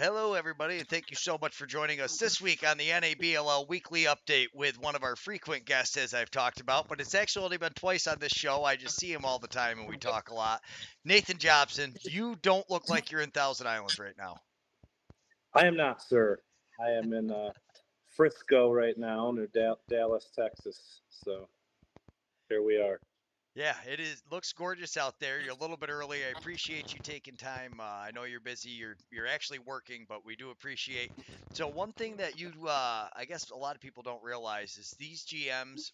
Hello, everybody, and thank you so much for joining us this week on the NABLL Weekly Update with one of our frequent guests, as I've talked about. But it's actually only been twice on this show. I just see him all the time, and we talk a lot. Nathan Jobson, you don't look like you're in Thousand Islands right now. I am not, sir. I am in Frisco right now, near Dallas, Texas. So here we are. Yeah, it is. Looks gorgeous out there. You're a little bit early. I appreciate you taking time. I know you're busy. You're actually working, but we do appreciate. So one thing that I guess a lot of people don't realize is these GMs.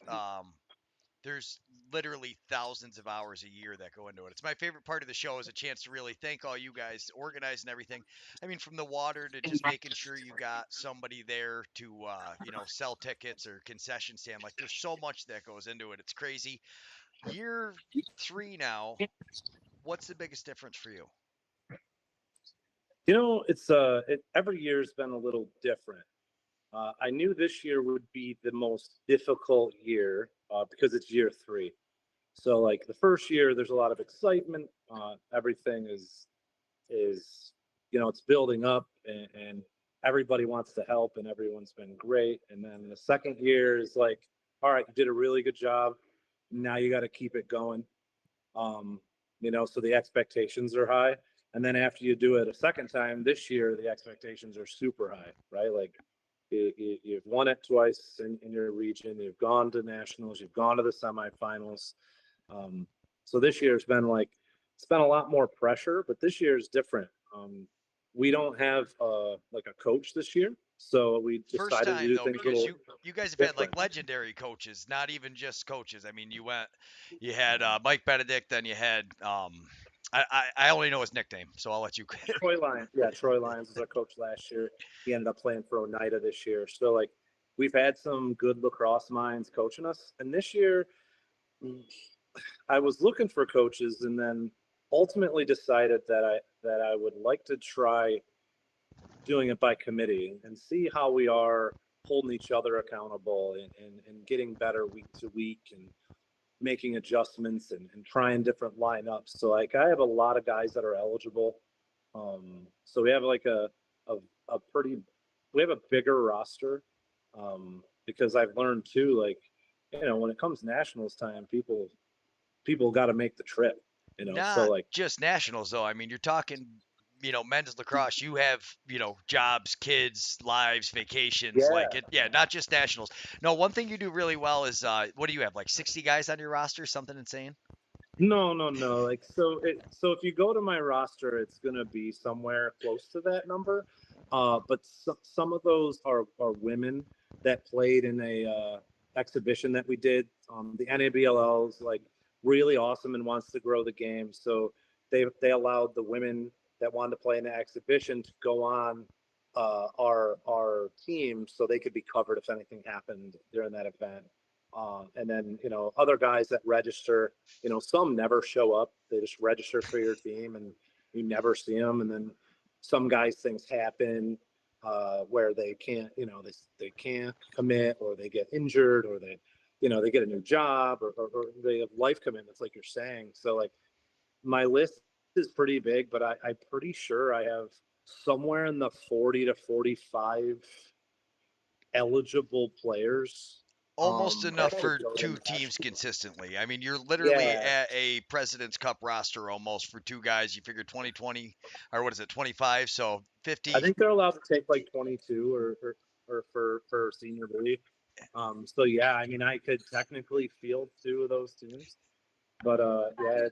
There's literally thousands of hours a year that go into it. It's my favorite part of the show is a chance to really thank all you guys, organizing everything. I mean, from the water to just making sure you got somebody there to, sell tickets or concession stand. Like, there's so much that goes into it. It's crazy. Year 3 now. What's the biggest difference for you? It's every year's been a little different. I knew this year would be the most difficult year because it's year 3. So like the first year, there's a lot of excitement. Everything is it's building up and everybody wants to help and everyone's been great. And then the second year is like, all right, you did a really good job. Now you got to keep it going. So the expectations are high. And then after you do it a second time this year, the expectations are super high, right? Like you've won it twice in your region. You've gone to nationals. You've gone to the semifinals. So this year it's been a lot more pressure, but this year is different. We don't have like a coach this year, so we First decided to time do though, things a because little you guys have had like different. legendary coaches, not even just coaches. I mean, you had Mike Benedict, then you had I only know his nickname, so I'll let you. Troy Lyons, yeah, Troy Lyons was our coach last year. He ended up playing for Oneida this year. So like we've had some good lacrosse minds coaching us, and this year I was looking for coaches, and then ultimately decided that I would like to try doing it by committee and see how we are holding each other accountable and getting better week to week and making adjustments and trying different lineups. So like I have a lot of guys that are eligible. So we have like a pretty we have a bigger roster. Because I've learned too, like, when it comes nationals time, people got to make the trip, so Not like just nationals though. I mean, you're talking, men's lacrosse. You have, jobs, kids, lives, vacations, like yeah. it. Yeah, not just nationals. No, one thing you do really well is what do you have? Like 60 guys on your roster, something insane. No. Like so if you go to my roster, it's gonna be somewhere close to that number. But some of those are women that played in a exhibition that we did. The NABLL is like really awesome and wants to grow the game. So they allowed the women that wanted to play in the exhibition to go on our team so they could be covered if anything happened during that event. And then, other guys that register, some never show up. They just register for your team and you never see them. And then some guys, things happen where they can't, they can't commit or they get injured or they get a new job or they have life commitments, like you're saying. So like my list is pretty big, but I'm pretty sure I have somewhere in the 40 to 45 eligible players Almost that enough could for go to two teams nationals. consistently. I mean, you're literally Yeah, at a President's Cup roster almost for two guys. You figure 2020, or what is it, 25? So I 50. think they're allowed to take like 22 or for senior league. So yeah, I mean, I could technically field 2 of those teams, but yeah,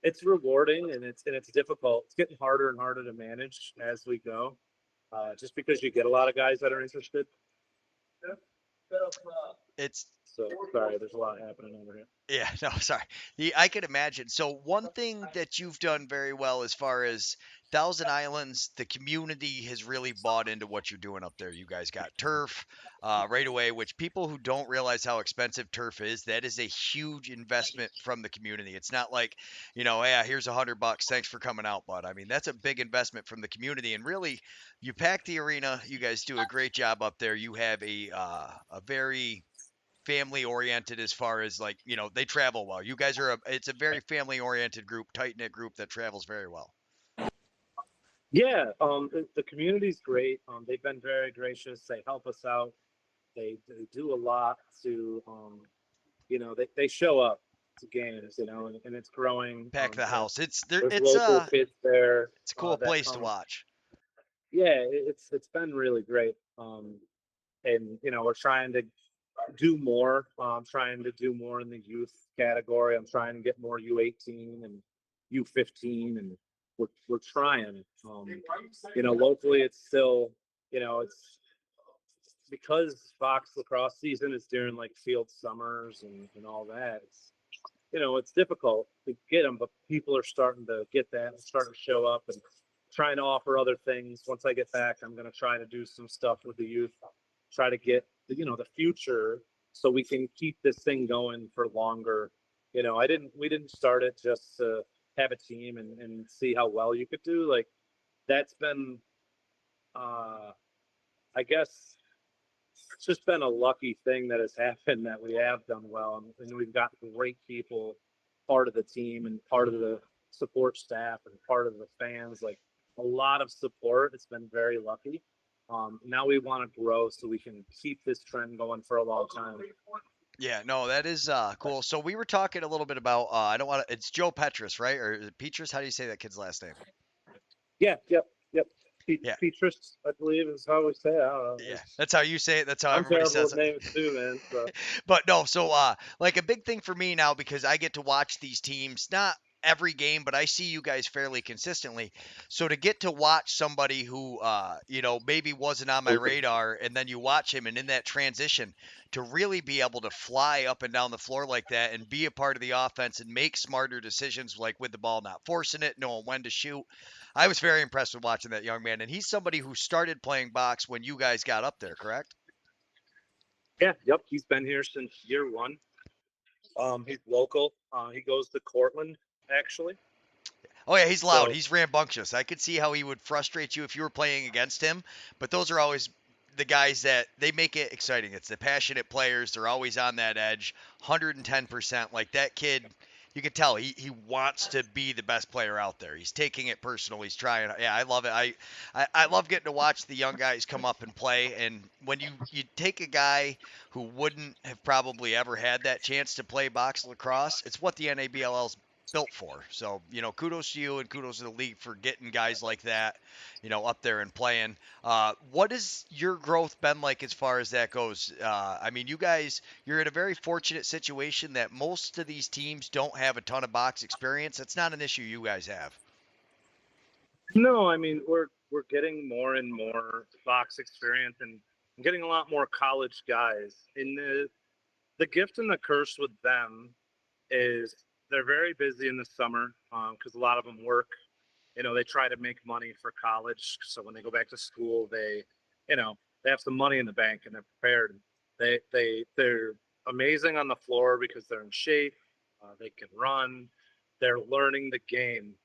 it's rewarding and it's difficult. It's getting harder and harder to manage as we go, just because you get a lot of guys that are interested. It's So sorry, there's a lot happening over here. Yeah, no, sorry. I could imagine. So one thing that you've done very well as far as Thousand Islands, the community has really bought into what you're doing up there. You guys got turf right away, which people who don't realize how expensive turf is, that is a huge investment from the community. It's not like, yeah, here's $100, thanks for coming out, bud. I mean, that's a big investment from the community, and really, you pack the arena. You guys do a great job up there. You have a very family oriented as far as like they travel well. You guys are it's a very family oriented group, tight knit group that travels very well. Yeah, the community's great. They've been very gracious. They help us out. They do a lot to they show up to games, and it's growing. Pack the house. It's there. There's local kids there It's a cool that place to come. watch. Yeah, it's been really great. And we're trying to do more. I'm trying to do more in the youth category. I'm trying to get more U18 and U15, and we're trying. Locally, it's still, it's because Fox lacrosse season is during like field summers and all that. It's difficult to get them, but people are starting to get that and starting to show up and trying to offer other things. Once I get back, I'm going to try to do some stuff with the youth, try to get the future so we can keep this thing going for longer. We didn't start it just to have a team and see how well you could do. Like that's been, uh, I guess it's just been a lucky thing that has happened that we have done well, and we've got great people, part of the team and part of the support staff and part of the fans. Like a lot of support. It's been very lucky. Now we want to grow so we can keep this trend going for a long time. Yeah, no, that is cool. So we were talking a little bit about I don't want to. It's Joe Petrus, right? Or is it Petrus? How do you say that kid's last name? Yeah, yep. Yeah, Petrus, I believe, is how we say it. I don't know. yeah. That's how you say it. That's how I'm everybody terrible says with it. names too, man. So But no, so like a big thing for me now because I get to watch these teams not every game, but I see you guys fairly consistently. So to get to watch somebody who maybe wasn't on my radar and then you watch him and in that transition to really be able to fly up and down the floor like that and be a part of the offense and make smarter decisions like with the ball not forcing it, knowing when to shoot. I was very impressed with watching that young man and he's somebody who started playing box when you guys got up there, correct? yeah, yep. He's been here since year one. He's local. He goes to Cortland, actually. Oh yeah, he's loud. So He's rambunctious. I could see how he would frustrate you if you were playing against him. But those are always the guys that they make it exciting. It's the passionate players. They're always on that edge, 110%. Like that kid, you can tell he wants to be the best player out there. He's taking it personal. He's trying. Yeah, I love it. I love getting to watch the young guys come up and play. And when you take a guy who wouldn't have probably ever had that chance to play box lacrosse, it's what the NABLL's built for. So, kudos to you and kudos to the league for getting guys like that, up there and playing. What has your growth been like as far as that goes? I mean, you guys, you're in a very fortunate situation that most of these teams don't have a ton of box experience. That's not an issue you guys have. no, I mean we're getting more and more box experience and getting a lot more college guys. In the gift and the curse with them is they're very busy in the summer because a lot of them work. They try to make money for college, so when they go back to school, you know, they have some money in the bank and they're prepared. They're amazing on the floor because they're in shape. They can run. They're learning the game.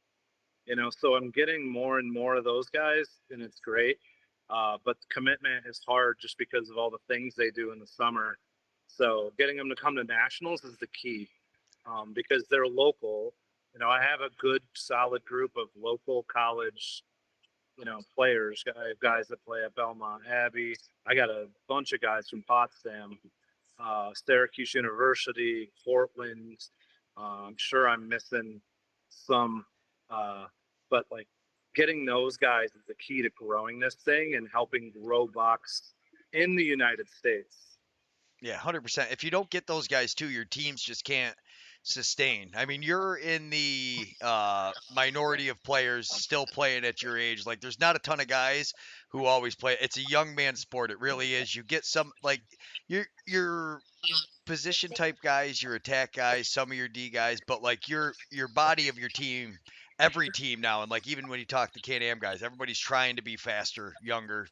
So I'm getting more and more of those guys, and it's great. But the commitment is hard just because of all the things they do in the summer. So getting them to come to nationals is the key because they're local. I have a good, solid group of local college, players. I have guys that play at Belmont Abbey. I got a bunch of guys from Potsdam, Syracuse University, Portland. I'm sure I'm missing some, uh, but like getting those guys is the key to growing this thing and helping grow box in the United States. Yeah, 100%. If you don't get those guys too, your teams just can't sustain. I mean, you're in the minority of players still playing at your age. Like, there's not a ton of guys who always play. It's a young man sport. It really is. You get some like your position type guys, your attack guys, some of your D guys, but like your body of your team, every team now, and like even when you talk to Can-Am guys, everybody's trying to be faster, younger.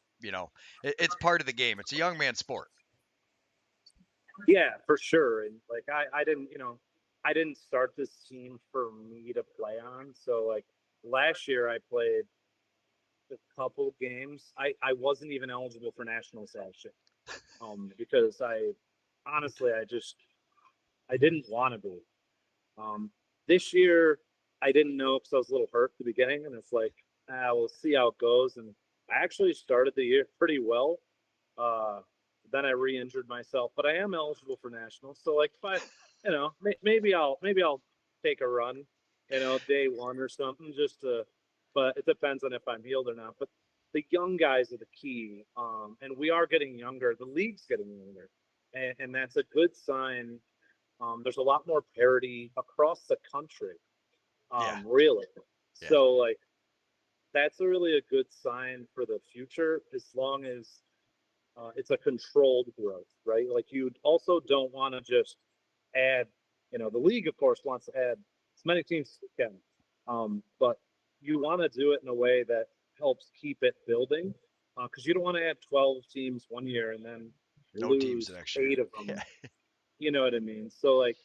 It's part of the game. It's a young man sport. Yeah, for sure. And like I didn't start this team for me to play on. So like last year I played a couple games. I wasn't even eligible for nationals last year. Because I honestly I didn't want to be. This year I didn't know because I was a little hurt at the beginning, and it's like we'll see how it goes. And I actually started the year pretty well. Uh, then I re-injured myself, but I am eligible for nationals. So like, if I, maybe I'll take a run, day one or something, just to. But it depends on if I'm healed or not. But the young guys are the key, and we are getting younger. The league's getting younger, and that's a good sign. There's a lot more parity across the country, Yeah, really. yeah, So like that's a really a good sign for the future, as long as it's a controlled growth, right? Like you also don't want to just add, the league, of course, wants to add as many teams as you can, but you want to do it in a way that helps keep it building, because you don't want to add 12 teams one year and then no teams lose the next year. 8 of Yeah, them. You know what I mean? So like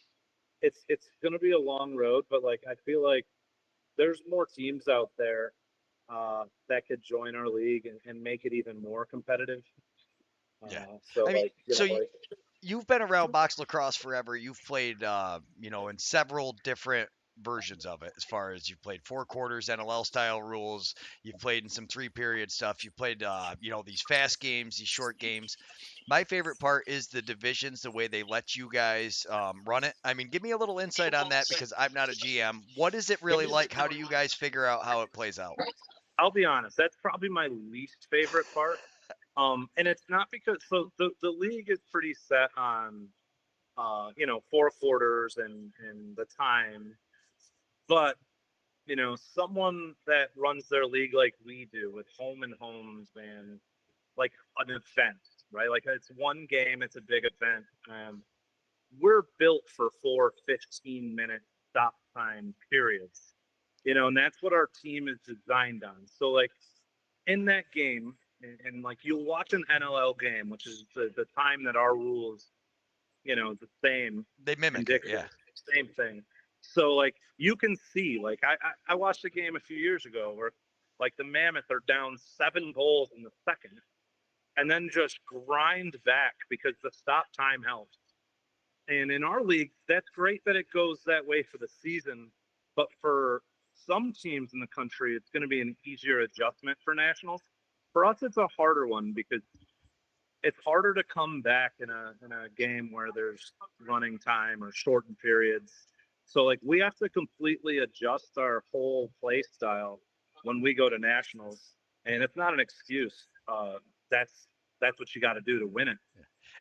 it's going to be a long road, but like I feel like there's more teams out there that could join our league and make it even more competitive. yeah. So I mean, like so like you've been around box lacrosse forever. You've played, in several different versions of it. As far as you've played 4 quarters, NLL style rules. You've played in some 3 period stuff. You've played, these fast games, these short games. My favorite part is the divisions, the way they let you guys run it. I mean, give me a little insight on that because I'm not a GM. What is it really like? How do you guys figure out how it plays out? I'll be honest, that's probably my least favorite part. And it's not because the league is pretty set on 4 quarters and the time, but someone that runs their league like we do with home and homes and like an event, right? Like it's one game, it's a big event. We're built for 4 15-minute stop time periods, and that's what our team is designed on. So like in that game, and like you'll watch an NLL game, which is the time that our rules, the same, They mimic it, indicative, yeah. same thing. So like you can see, like I watched a game a few years ago where like the Mammoth are down 7 goals in the second, and then just grind back because the stop time helps. And in our league, that's great that it goes that way for the season. But for some teams in the country, it's going to be an easier adjustment for nationals. For us, it's a harder one because it's harder to come back in a game where there's running time or shortened periods. So like we have to completely adjust our whole play style when we go to nationals, and it's not an excuse. That's that's what you got to do to win it.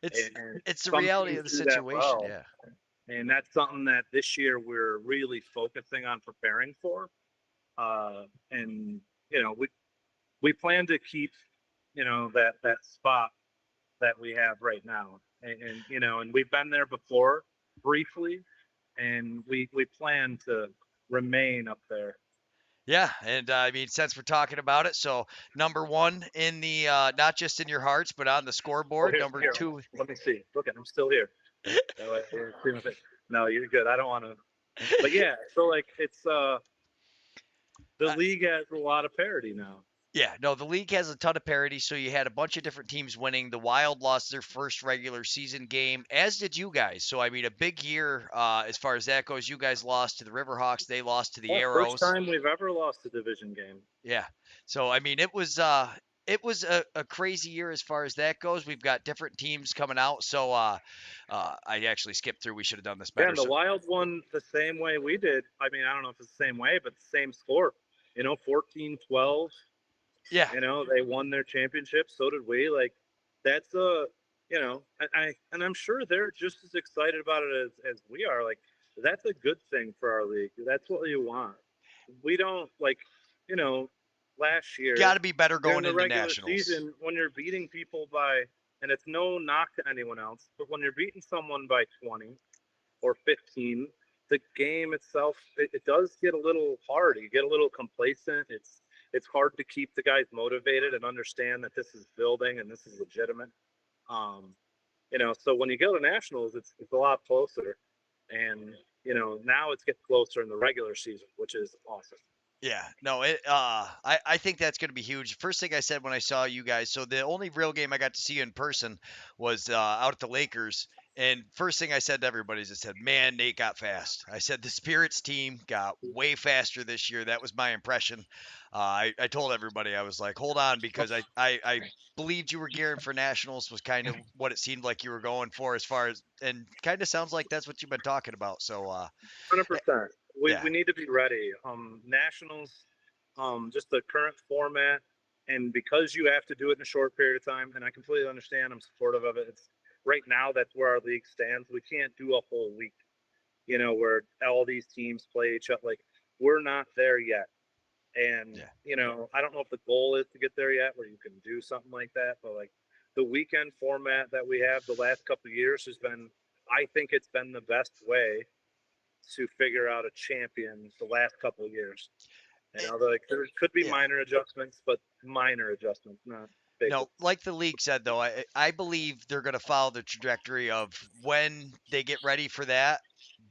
It's And it's the some reality teams of the do that situation, well, yeah. and that's something that this year we're really focusing on preparing for. And we plan to keep that spot that we have right now, and we've been there before briefly, and we plan to remain up there. Yeah, and I mean, since we're talking about it, so number one in the not just in your hearts, but on the Oh, scoreboard. here, Number here. two, Let me see. Look, I'm still here. No, no, you're good. I don't want to. But yeah, so like it's the uh, league has a lot of parity now. yeah, no, the league has a ton of parity. So you had a bunch of different teams winning. The Wild lost their first regular season game, as did you guys. So I mean, a big year as far as that goes. You guys lost to the Riverhawks. They lost to the Oh, first Arrows. time we've ever lost a division game. Yeah. So I mean, it was a crazy year as far as that goes. We've got different teams coming out. So I actually skipped through. We should have done this Yeah, better. and the So Wild won the same way we did. I mean, I don't know if it's the same way, but the same score. 14-12. yeah, They won their championship. So did we. Like, that's a, and I'm sure they're just as excited about it as we are. Like, that's a good thing for our league. That's what you want. We don't like, you know, last year got to be better during going the into regular nationals. season when you're beating people by, and it's no knock to anyone else, but when you're beating someone by 20 or 15, the game itself, it does get a little hard. You get a little complacent. It's hard to keep the guys motivated and understand that this is building and this is legitimate. Um, so when you go to nationals, it's a lot closer, and now it's getting closer in the regular season, which is awesome. Yeah, no, I think that's going to be huge. First thing I said when I saw you guys, so the only real game I got to see you in person was out at the Lakers, And first thing I said to everybody is I said, man, Nate got fast. I said the Spirits team got way faster this year. That was my impression. I told everybody, I was like, hold on, because I believed you were gearing for nationals was kind of what it seemed like you were going for as far as, and kind of sounds like that's what you've been talking about. So, 100%. yeah, We need to be ready. Nationals, just the current format, and because you have to do it in a short period of time, and I completely understand. I'm supportive of it. It's right now that's where our league stands. We can't do a whole week, where all these teams play each other. Like we're not there yet. And, yeah. I don't know if the goal is to get there yet where you can do something like that, but like the weekend format that we have the last couple of years has been, I think it's been the best way to figure out a champion the last couple of years. Like there could be Yeah. minor adjustments, but minor adjustments, not big No, ones. like the league said though, I believe they're going to follow the trajectory of when they get ready for that.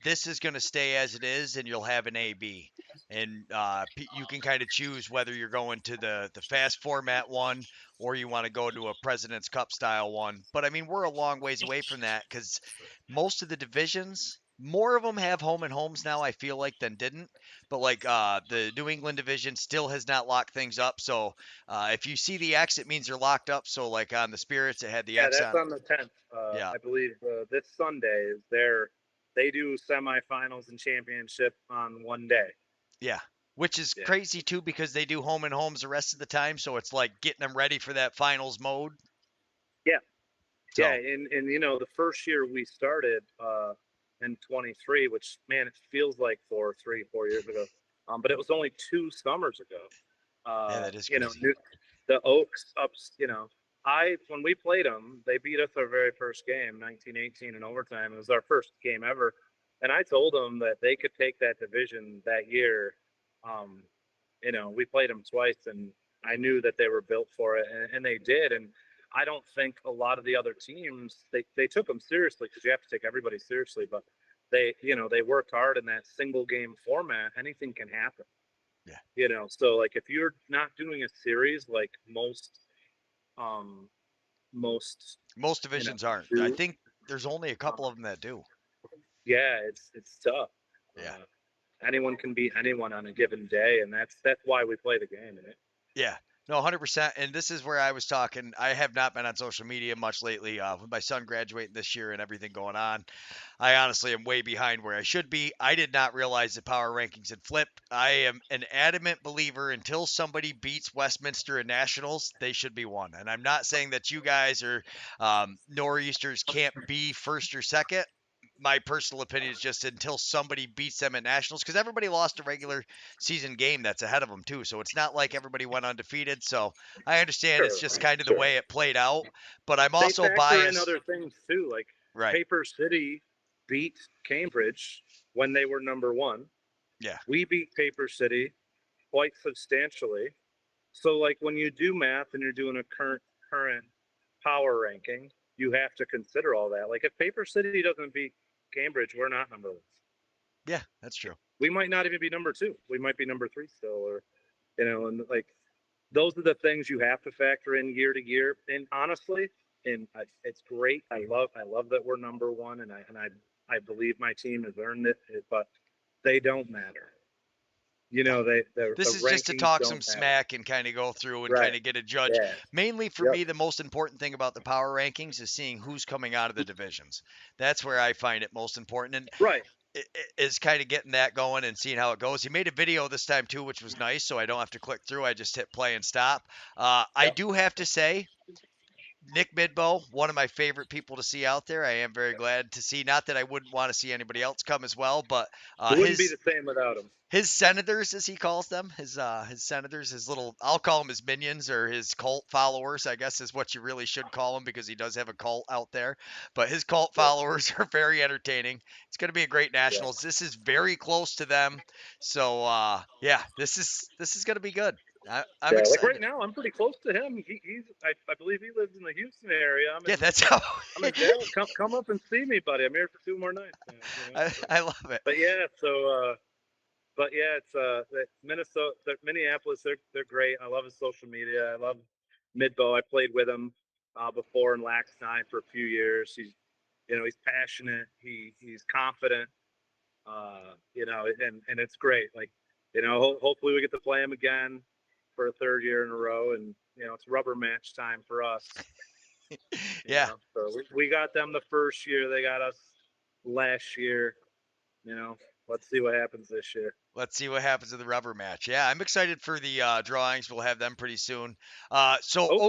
This is going to stay as it is, and you'll have an AB, and you can kind of choose whether you're going to the fast format one or you want to go to a President's Cup style one. But I mean, we're a long ways away from that because most of the divisions, more of them have home and homes now. I feel like than didn't, but like the New England division still has not locked things up, so if you see the X, it means you're locked up. So, like on the Spirits, it had the Yeah, X that's on. on the 10th. Yeah, I believe this Sunday is they do semifinals and championship on one day. yeah. Which is Yeah. crazy too because they do home and homes the rest of the time. So it's like getting them ready for that finals mode. Yeah. Yeah, So, and the first year we started in 23, which man, it feels like 4 years ago. But it was only 2 summers ago. yeah, that is crazy. The Oaks ups. I when we played them, they beat us our very first game, 1918 in overtime. It was our first game ever, and I told them that they could take that division that year. Um, we played them twice, and I knew that they were built for it, and they did. And I don't think a lot of the other teams they took them seriously because you have to take everybody seriously, but they worked hard in that single game format. Anything can happen. Yeah. So like if you're not doing a series like um most Most divisions aren't. I do, think there's only a couple um, of them that do. yeah, it's tough. Yeah. Uh, Anyone can beat anyone on a given day, and that's why we play the game. Yeah. No, 100%. And this is where I was talking. I have not been on social media much lately. With my son graduating this year and everything going on, I honestly am way behind where I should be. I did not realize the power rankings had flipped. I am an adamant believer until somebody beats Westminster in nationals, they should be one. And I'm not saying that you guys or Nor'easters can't be first or second. My personal opinion is just until somebody beats them at nationals, because everybody lost a regular season game that's ahead of them too. So it's not like everybody went undefeated. So I understand it's Sure, just kind of the sure. way it played out. But I'm They also factor in biased. other things too, like Right. Paper City beat Cambridge when they were number one. Yeah. We beat Paper City quite substantially. So like when you do math and you're doing a current power ranking, you have to consider all that. Like if Paper City doesn't beat Cambridge, we're not number one. Yeah, that's true. We might not even be number two. We might be number three still, or and like those are the things you have to factor in year to year. And honestly, it's great. I love that we're number one, and I believe my team has earned it. But they don't matter. No. The This is just to rankings talk some don't matter. smack and kind of go through and kind Right. of get a judge. Yeah. Mainly for Yep. me, the most important thing about the power rankings is seeing who's coming out of the divisions. That's where I find it most important. And Right. is kind of getting that going and seeing how it goes. He made a video this time too, which was nice, so I don't have to click through. I just hit play and stop. I Yep. do have to say, Nick Midbow, one of my favorite people to see out there. I am very glad to see. Not that I wouldn't want to see anybody else come as well, but It wouldn't be his the same without him. senators, as he calls them, his senators, his little, I'll call them his minions or his cult followers, I guess is what you really should call them, because he does have a cult out there. But his cult Yep. followers are very entertaining. It's going to be a great Yeah. nationals. This is very close to them, so yeah, this is going to be good. I'm Yeah. Like right excited. now, I'm pretty close to him. I believe he lives in the Houston area. Yeah, that's how. I'm in Dallas. Come up and see me, buddy. I'm here for 2 more nights. I love it. But yeah, but yeah, it's Minnesota, Minneapolis. They're great. I love his social media. I love Midbow. I played with him before in Lax 9 for a few years. He's passionate. He's confident. And it's great. Like, hopefully we get to play him again for a third year in a row, and it's rubber match time for us. Yeah. So we got them the first year, they got us last year. You know, let's see what happens this year. Let's see what happens in the rubber match. Yeah, I'm excited for the drawings. We'll have them pretty soon. Oak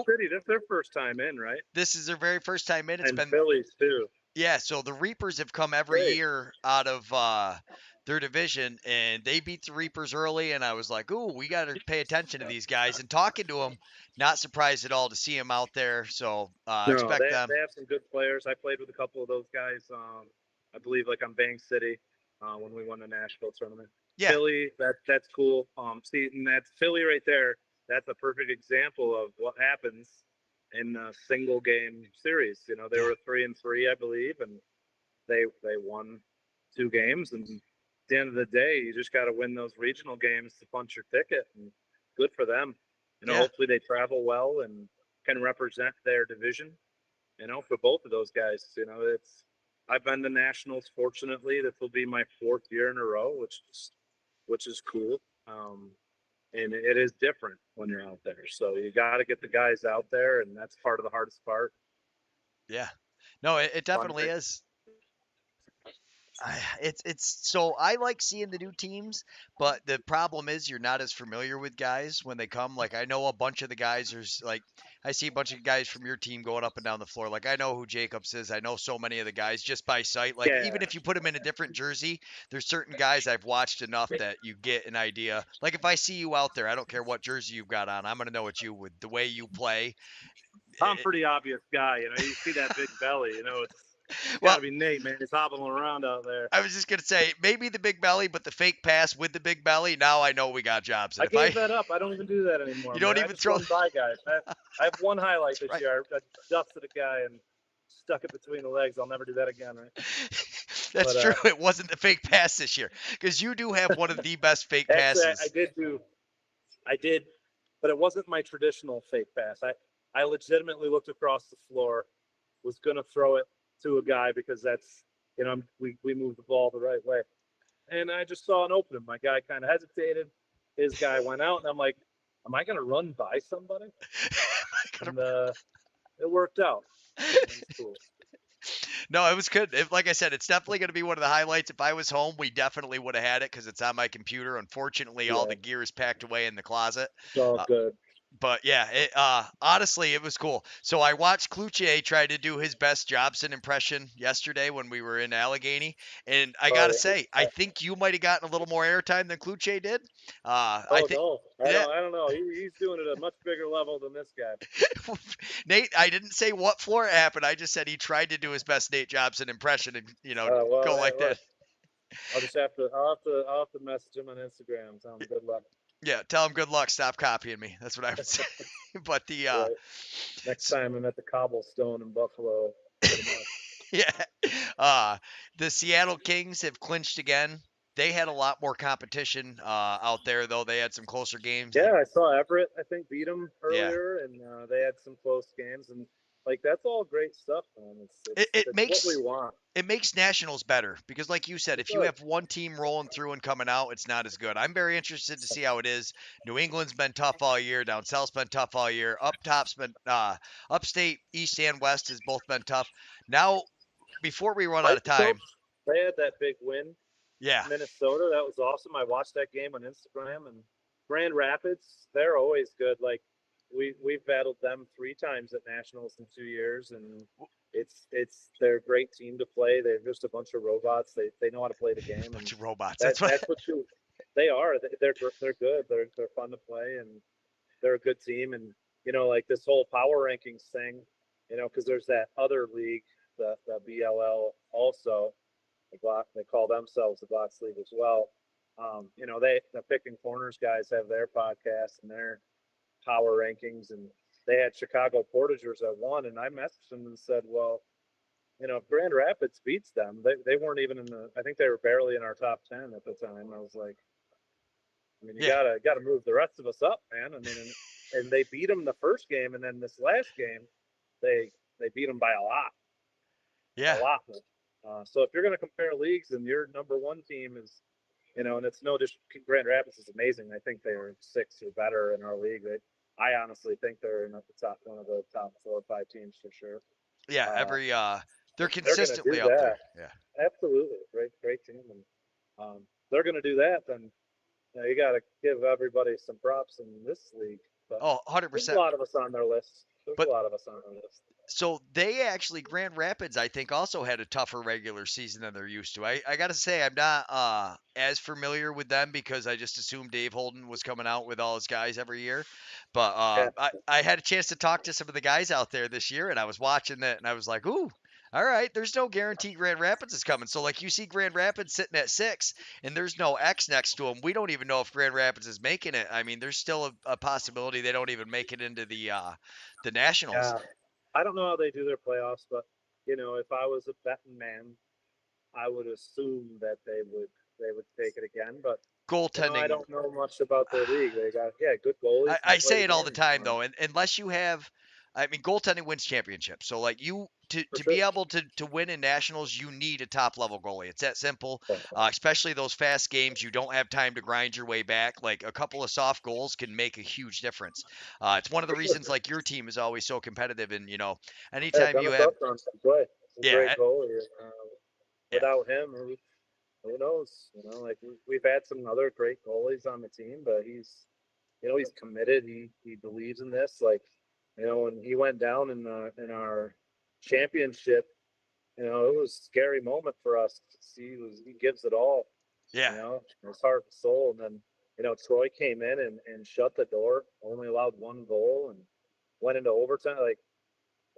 City, that's their first time in, right? This is their very first time in. It's And been Phillies too. Yeah, so the Reapers have come every Great. year out of their division, and they beat the Reapers early. And I was like, "Ooh, we got to pay attention to these guys." And talking to them, not surprised at all to see them out there. So No, expect them. they have some good players. I played with a couple of those guys. I believe like on Bank City when we won the Nashville tournament. Yeah, Philly, that's cool. See, and that's Philly right there. That's a perfect example of what happens in a single game series. They yeah, were 3-3, I believe, and they won 2 games. And at the end of the day, you just got to win those regional games to punch your ticket. And good for them. yeah, Hopefully they travel well and can represent their division. For both of those guys. I've been to nationals. Fortunately, this will be my 4th year in a row, which is cool. And it is different when you're out there. So you got to get the guys out there, and that's part of the hardest part. yeah. No, it definitely Fundraising. is. It's so I like seeing the new teams, but the problem is you're not as familiar with guys when they come. Like I know a bunch of the guys. There's like I see a bunch of guys from your team going up and down the floor. Like I know who Jacobs is. I know so many of the guys just by sight. Like even Yeah, if you put them in a different jersey, there's certain guys I've watched enough that you get an idea. Like if I see you out there, I don't care what jersey you've got on. I'm gonna know it's you with the way you play. I'm a pretty obvious guy. You see that big belly. It's got Well, to be Nate, man. He's hobbling around out there. I was just gonna say maybe the big belly, but the fake pass with the big belly. Now I know we got Jobson. I If I gave that up. I don't even do that anymore, you man. don't I even just throw. run by guys. I have one highlight That's this right. year. I dusted a guy and stuck it between the legs. I'll never do that again, right? That's But true. It wasn't the fake pass this year because you do have one of the best fake actually, passes. I did, but it wasn't my traditional fake pass. I legitimately looked across the floor, was gonna throw it to a guy because that's we moved the ball the right way, and I just saw an opening. My guy kind of hesitated. His guy went out, and I'm like, am I gonna run by somebody? And it worked out. It was cool. No, it was good. Like I said, it's definitely going to be one of the highlights. If I was home, we definitely would have had it because it's on my computer. Unfortunately, all Yeah, the gear is packed away in the closet. it's all Uh, good. but yeah, honestly, it was cool. So I watched Cloutier try to do his best Jobson impression yesterday when we were in Allegheny, and I gotta Oh, say, I think you might have gotten a little more airtime than Cloutier did. I oh think no, I that don't. I don't know. He's doing it at a much bigger level than this guy. Nate, I didn't say what floor it happened. I just said he tried to do his best Nate Jobson impression and Well, go hey, like that. look, I'll have to message him on Instagram. Tell him good luck. Yeah, tell him good luck. Stop copying me. That's what I would say. But the Right. Next time I'm at the Cobblestone in Buffalo, hit him up. yeah, uh, the Seattle Kings have clinched again. They had a lot more competition out there, though. They had some closer games. Yeah, I saw Everett. I think beat him Yeah, earlier, and they had some close games, and like that's all great stuff, man. It's it, it's it it's what we makes want. it makes nationals better because, like you said, It if you does. have one team rolling through and coming out, it's not as good. I'm very interested to see how it is. New England's been tough all year. Down south's been tough all year. Up top's been upstate, east and west has both been tough. Now, before we run out of time, Isotopes. They had that big win, yeah, Minnesota. That was awesome. I watched that game on Instagram, and Grand Rapids. They're always good. Like we've battled them 3 times at nationals in 2 years, and they're a great team to play. They're just a bunch of robots. They know how to play the game, and bunch of robots. that That's what. that's what you. They are. They're good. They're fun to play, and they're a good team. And like this whole power rankings thing, because there's that other league, the BLL also. They call themselves the Box League as well. The Picking Corners guys have their podcast and their power rankings, and they had Chicago Portagers at one, and I messaged them and said, well, if Grand Rapids beats them, they weren't even in the. I think they were barely in our top 10 at the time. I was like, I mean, you Yeah, gotta move the rest of us up, man. I mean, and they beat them the first game, and then this last game, they beat them by a lot. a Yeah. lot more. So if you're going to compare leagues and your number one team is, and it's no just Grand Rapids is amazing. I think they're six or better in our league. I honestly think they're in the top one of the top 4 or 5 teams for sure. Yeah, Uh, every they're if they're going to consistently do up that, there. Yeah. absolutely great team, and they're going to do that. Then you got to give everybody some props in this league. But Oh, there's a 100%. lot of us on their list. There's a But lot of us on their list. so they actually Grand Rapids, I think, also had a tougher regular season than they're used to. I gotta say I'm not as familiar with them because I just assumed Dave Holden was coming out with all his guys every year. But Yeah, I had a chance to talk to some of the guys out there this year, and I was watching that, and I was like, ooh. All right, there's no guarantee Grand Rapids is coming. So, like, you see Grand Rapids sitting at 6, and there's no X next to them. We don't even know if Grand Rapids is making it. I mean, there's still a possibility they don't even make it into the Nationals. yeah. I don't know how they do their playoffs, but if I was a betting man, I would assume that they would take it again. But I Goaltending. don't know much about their league. They got good goalies I and say great it all the wins, time though, and unless you have, I mean, goaltending wins championships. So like you for to sure. be able to win in nationals, you need a top level goalie. It's that simple. Especially those fast games, you don't have time to grind your way back. Like a couple of soft goals can make a huge difference. It's one of the For sure. reasons like your team is always so competitive, and Yeah, anytime you Dennis have, Armstrong's a play. He's a great yeah, goalie. yeah, Without him, who knows? Like we've had some other great goalies on the team, but he's committed. He believes in this. Like, when he went down in our championship, it was a scary moment for us to see. He gives it all, yeah. his heart and soul. And then, Troy came in and shut the door, only allowed one goal, and went into overtime. Like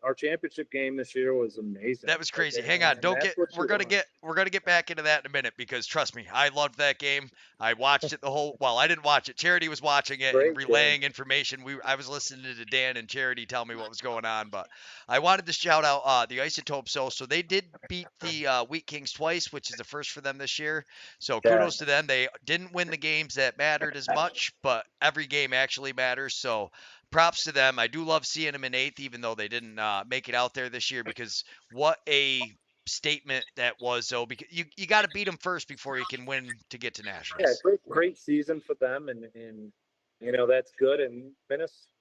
our championship game this year was amazing. That was Like, crazy. Hang on. and Don't that's get what we're you gonna want. get we're gonna get back into that in a minute because trust me, I loved that game. I watched it the whole well, I didn't watch it. Charity was watching it and Great game. relaying information. I was listening to Dan and Charity tell me what was going on, but I wanted to shout out the Isotope so they did beat the Wheat Kings twice, which is the first for them this year. So Yeah. kudos to them. They didn't win the games that mattered as much, but every game actually matters. So props to them. I do love seeing them in 8th, even though they didn't make it out there this year because what a statement that was though because you got to beat them first before you can win to get to Yeah, nationals. great season for them, and that's good. And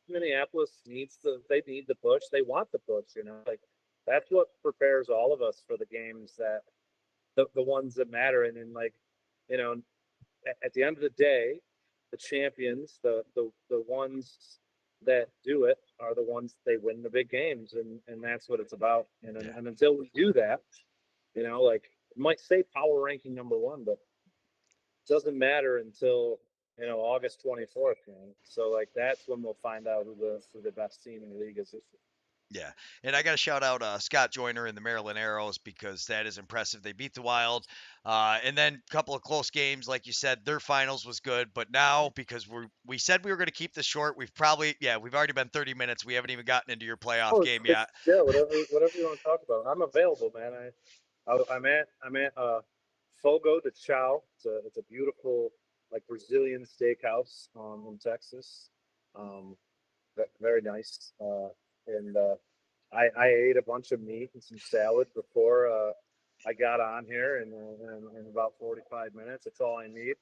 Minneapolis they need the push. They want the push. Like that's what prepares all of us for the games that the ones that matter. And then like you know, at the end of the day, the champions, the ones that do it are the ones they win the big games, and that's what it's about. And Yeah. and until we do that, like it might say power ranking number one, but doesn't matter until August 24th. So like that's when we'll find out who the best team in the league is this year. Yeah, and I got to shout out Scott Joyner and the Maryland Arrows because that is impressive. They beat the Wild, and then a couple of close games, like you said. Their finals was good, but now because we said we were going to keep this short, we've already been 30 minutes. We haven't even gotten into your playoff Oh, game it's yet. yeah, whatever you want to talk about. I'm available, man. I'm at Fogo de Chao. It's a beautiful like Brazilian steakhouse in Texas. Um, very nice. And I ate a bunch of meat and some salad before I got on here, and in about 45 minutes, that's all I need.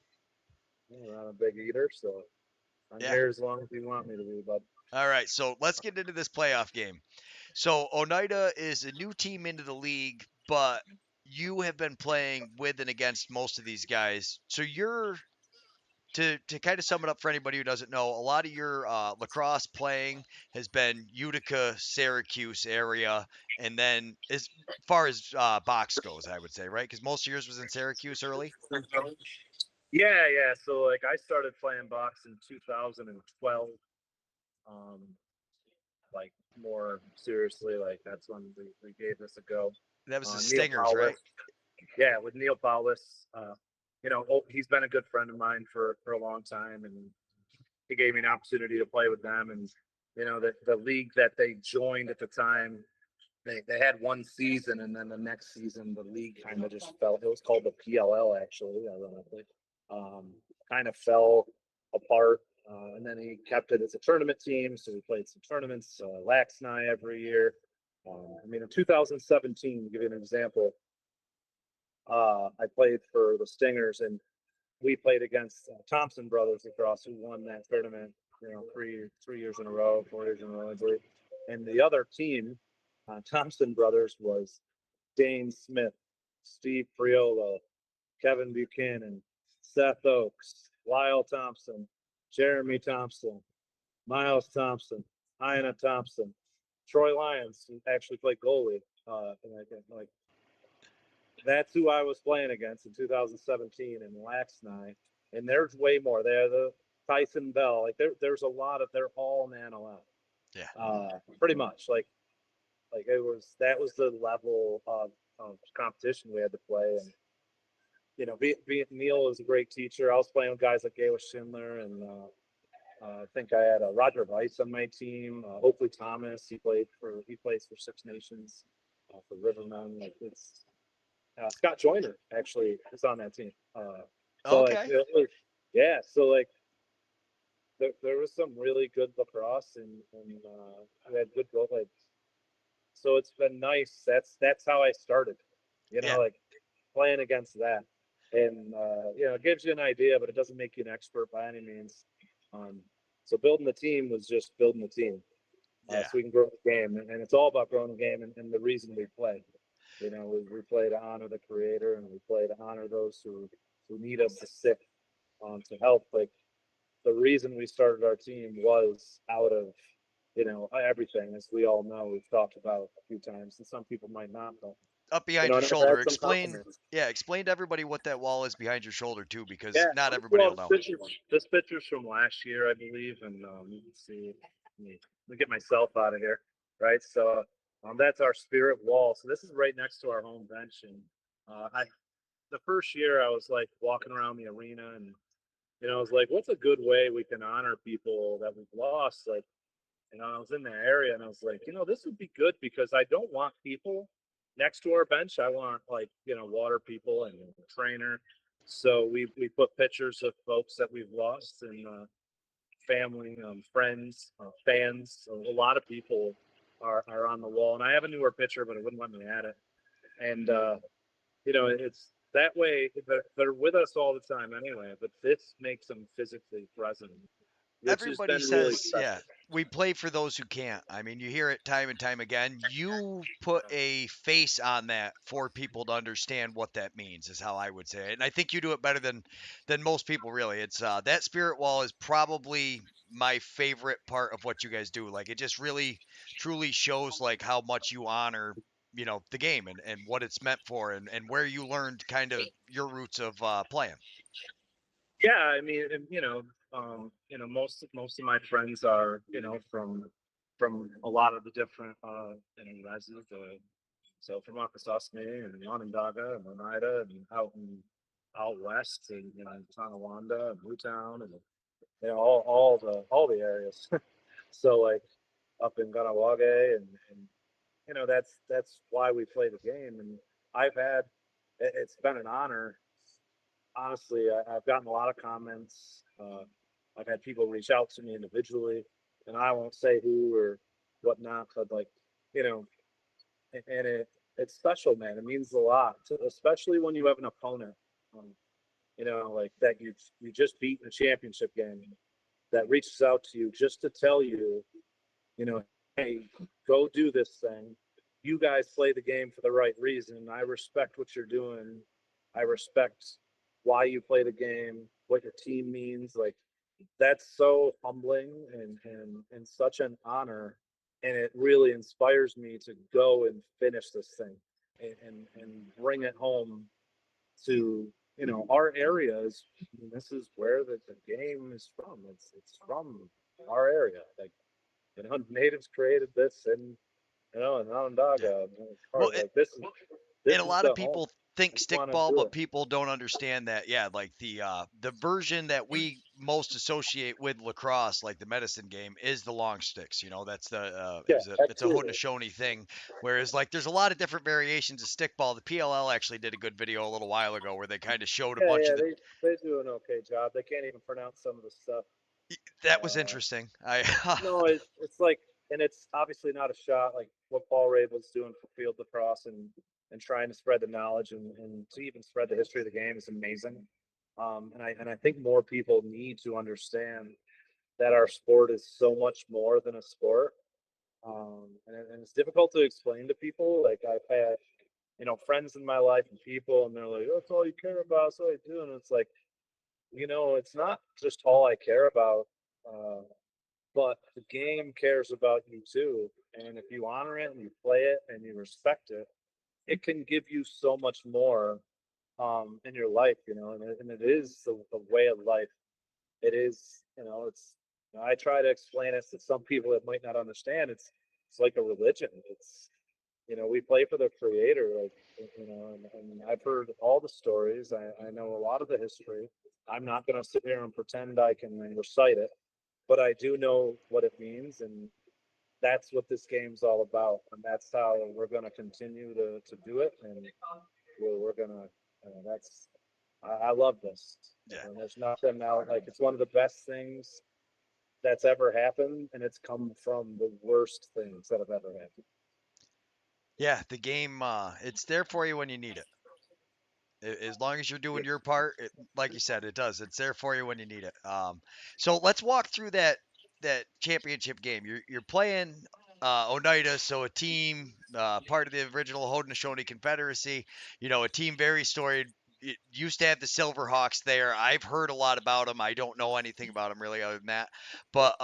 I'm not a big eater, so I'm Yeah. here as long as you want me to be, bud. All right, so let's get into this playoff game. So Oneida is a new team into the league, but you have been playing with and against most of these guys. So you're to kind of sum it up for anybody who doesn't know, a lot of your lacrosse playing has been Utica, Syracuse area, and then as far as box goes, I would say, right? Because most of yours was in Syracuse early. Yeah. So like I started playing box in 2012. Um, like more seriously, like that's when we gave this a go. That was the Neil Stingers, Paulus, right? yeah, with Neil Paulus. He's been a good friend of mine for a long time, and he gave me an opportunity to play with them. And the league that they joined at the time, they had one season, and then the next season the league kind of just fell. It was called the PLL, actually, ironically. Um, Kind of fell apart, and then he kept it as a tournament team. So we played some tournaments, Lax and I every year. I mean, in 2017, to give you an example, I played for the Stingers, and we played against Thompson Brothers Lacrosse, who won that tournament, three years in a row, 4 years in a row, I believe. And the other team, Thompson Brothers, was Dane Smith, Steve Priola, Kevin Buchanan, Seth Oaks, Lyle Thompson, Jeremy Thompson, Miles Thompson, Ina Thompson, Troy Lyons, who actually played goalie. And I think like that's who I was playing against in 2017 in Laxnigh. And there's way more. They're the Tyson Bell. Like there's a lot of. They're all in NLL. Yeah. Pretty much. Like it was that was the level of competition we had to play. And Neil was a great teacher. I was playing with guys like Gail Schindler, and I think I had Roger Weiss on my team. Oakley Thomas, he plays for Six Nations for Rivermen. Like it's Scott Joyner actually is on that team. So like Okay. it was, yeah, so like there was some really good lacrosse, and we had good goal. Like so it's been nice. That's how I started. Yeah. Like playing against that, and it gives you an idea, but it doesn't make you an expert by any means. Um, so building the team was just building the team, Yeah. so we can grow the game, and it's all about growing the game, and the reason we play. We play to honor the creator, and we play to honor those who need us to sit to help. Like the reason we started our team was out of everything, as we all know, we've talked about a few times, and some people might not know. Up behind your And I've shoulder. had some Explain. compliments. Yeah. Explain to everybody what that wall is behind your shoulder too, because Yeah, not everybody well, will know. this picture's from last year, I believe, and you can see. Let me get myself out of here, right? So, that's our spirit wall. So this is right next to our home bench, and I the first year I was like walking around the arena, and I was like, what's a good way we can honor people that we've lost? Like, I was in the area, and I was like, this would be good because I don't want people next to our bench. I want like water people and trainer. So we put pictures of folks that we've lost, and family, friends, fans. So a lot of people are on the wall, and I have a newer picture, but it wouldn't let me add it. And it's that way. They're with us all the time anyway, but this makes them physically present, which has Everybody been really says, special. yeah, we play for those who can't. I mean, you hear it time and time again. You put a face on that for people to understand what that means, is how I would say it. And I think you do it better than most people. Really, it's that spirit wall is probably my favorite part of what you guys do. Like, it just really, truly shows like how much you honor, the game and what it's meant for, and where you learned kind of your roots of playing. Yeah, I mean, most of my friends are, from a lot of the different, residents. So from Akwesasne and Onondaga and Oneida and out west and Tonawanda and Newtown and all the areas. So like up in Ganawage and that's why we play the game. And it's been an honor. Honestly, I've gotten a lot of comments. I've had people reach out to me individually, and I won't say who or whatnot, but like, you know, and it's special, man. It means a lot, especially when you have an opponent, um, like that you just beat in a championship game that reaches out to you just to tell you, hey, go do this thing. You guys play the game for the right reason. I respect what you're doing. I respect why you play the game, what your team means. Like that's so humbling and such an honor. And it really inspires me to go and finish this thing and bring it home to our areas. I mean, this is where the game is from. It's from our area. Like natives created this, and in Yeah. Onondaga. As far Well, as like this is and this a is lot of the home. people think We want to stickball, do but it. people don't understand that. Yeah, like the version that we most associate with lacrosse, like the medicine game, is the long sticks. That's the Yeah, it's a absolutely. Haudenosaunee thing. Whereas like there's a lot of different variations of stickball. The PLL actually did a good video a little while ago where they kind of showed a Yeah, bunch yeah, of the. they do an okay job. They can't even pronounce some of the stuff. That was Uh, interesting. I no, it's like and it's obviously not a shot like what Paul Rabe was doing for field lacrosse and trying to spread the knowledge and to even spread the history of the game is amazing. And I think more people need to understand that our sport is so much more than a sport. And it's difficult to explain to people. Like I've had, friends in my life and people, and they're like, "Oh, that's all you care about. That's all you do." And it's like, it's not just all I care about, uh, but the game cares about you too. And if you honor it and you play it and you respect it, it can give you so much more in your life, and it is the way of life. It is, I try to explain it to some people that might not understand. It's like a religion. We play for the creator, like, and I've heard all the stories. I know a lot of the history. I'm not going to sit here and pretend I can recite it, but I do know what it means, and that's what this game's all about, and that's how we're going to continue to do it, and we're going to. That's I love this. Yeah. And there's nothing now like it's one of the best things that's ever happened, and it's come from the worst things that have ever happened. Yeah, the game, it's there for you when you need it. As long as you're doing your part, like you said, it does. It's there for you when you need it. So let's walk through that championship game. You're playing Oneida, so a team part of the original Haudenosaunee Confederacy. A team very storied. It used to have the Silverhawks there. I've heard a lot about them. I don't know anything about them really other than that. But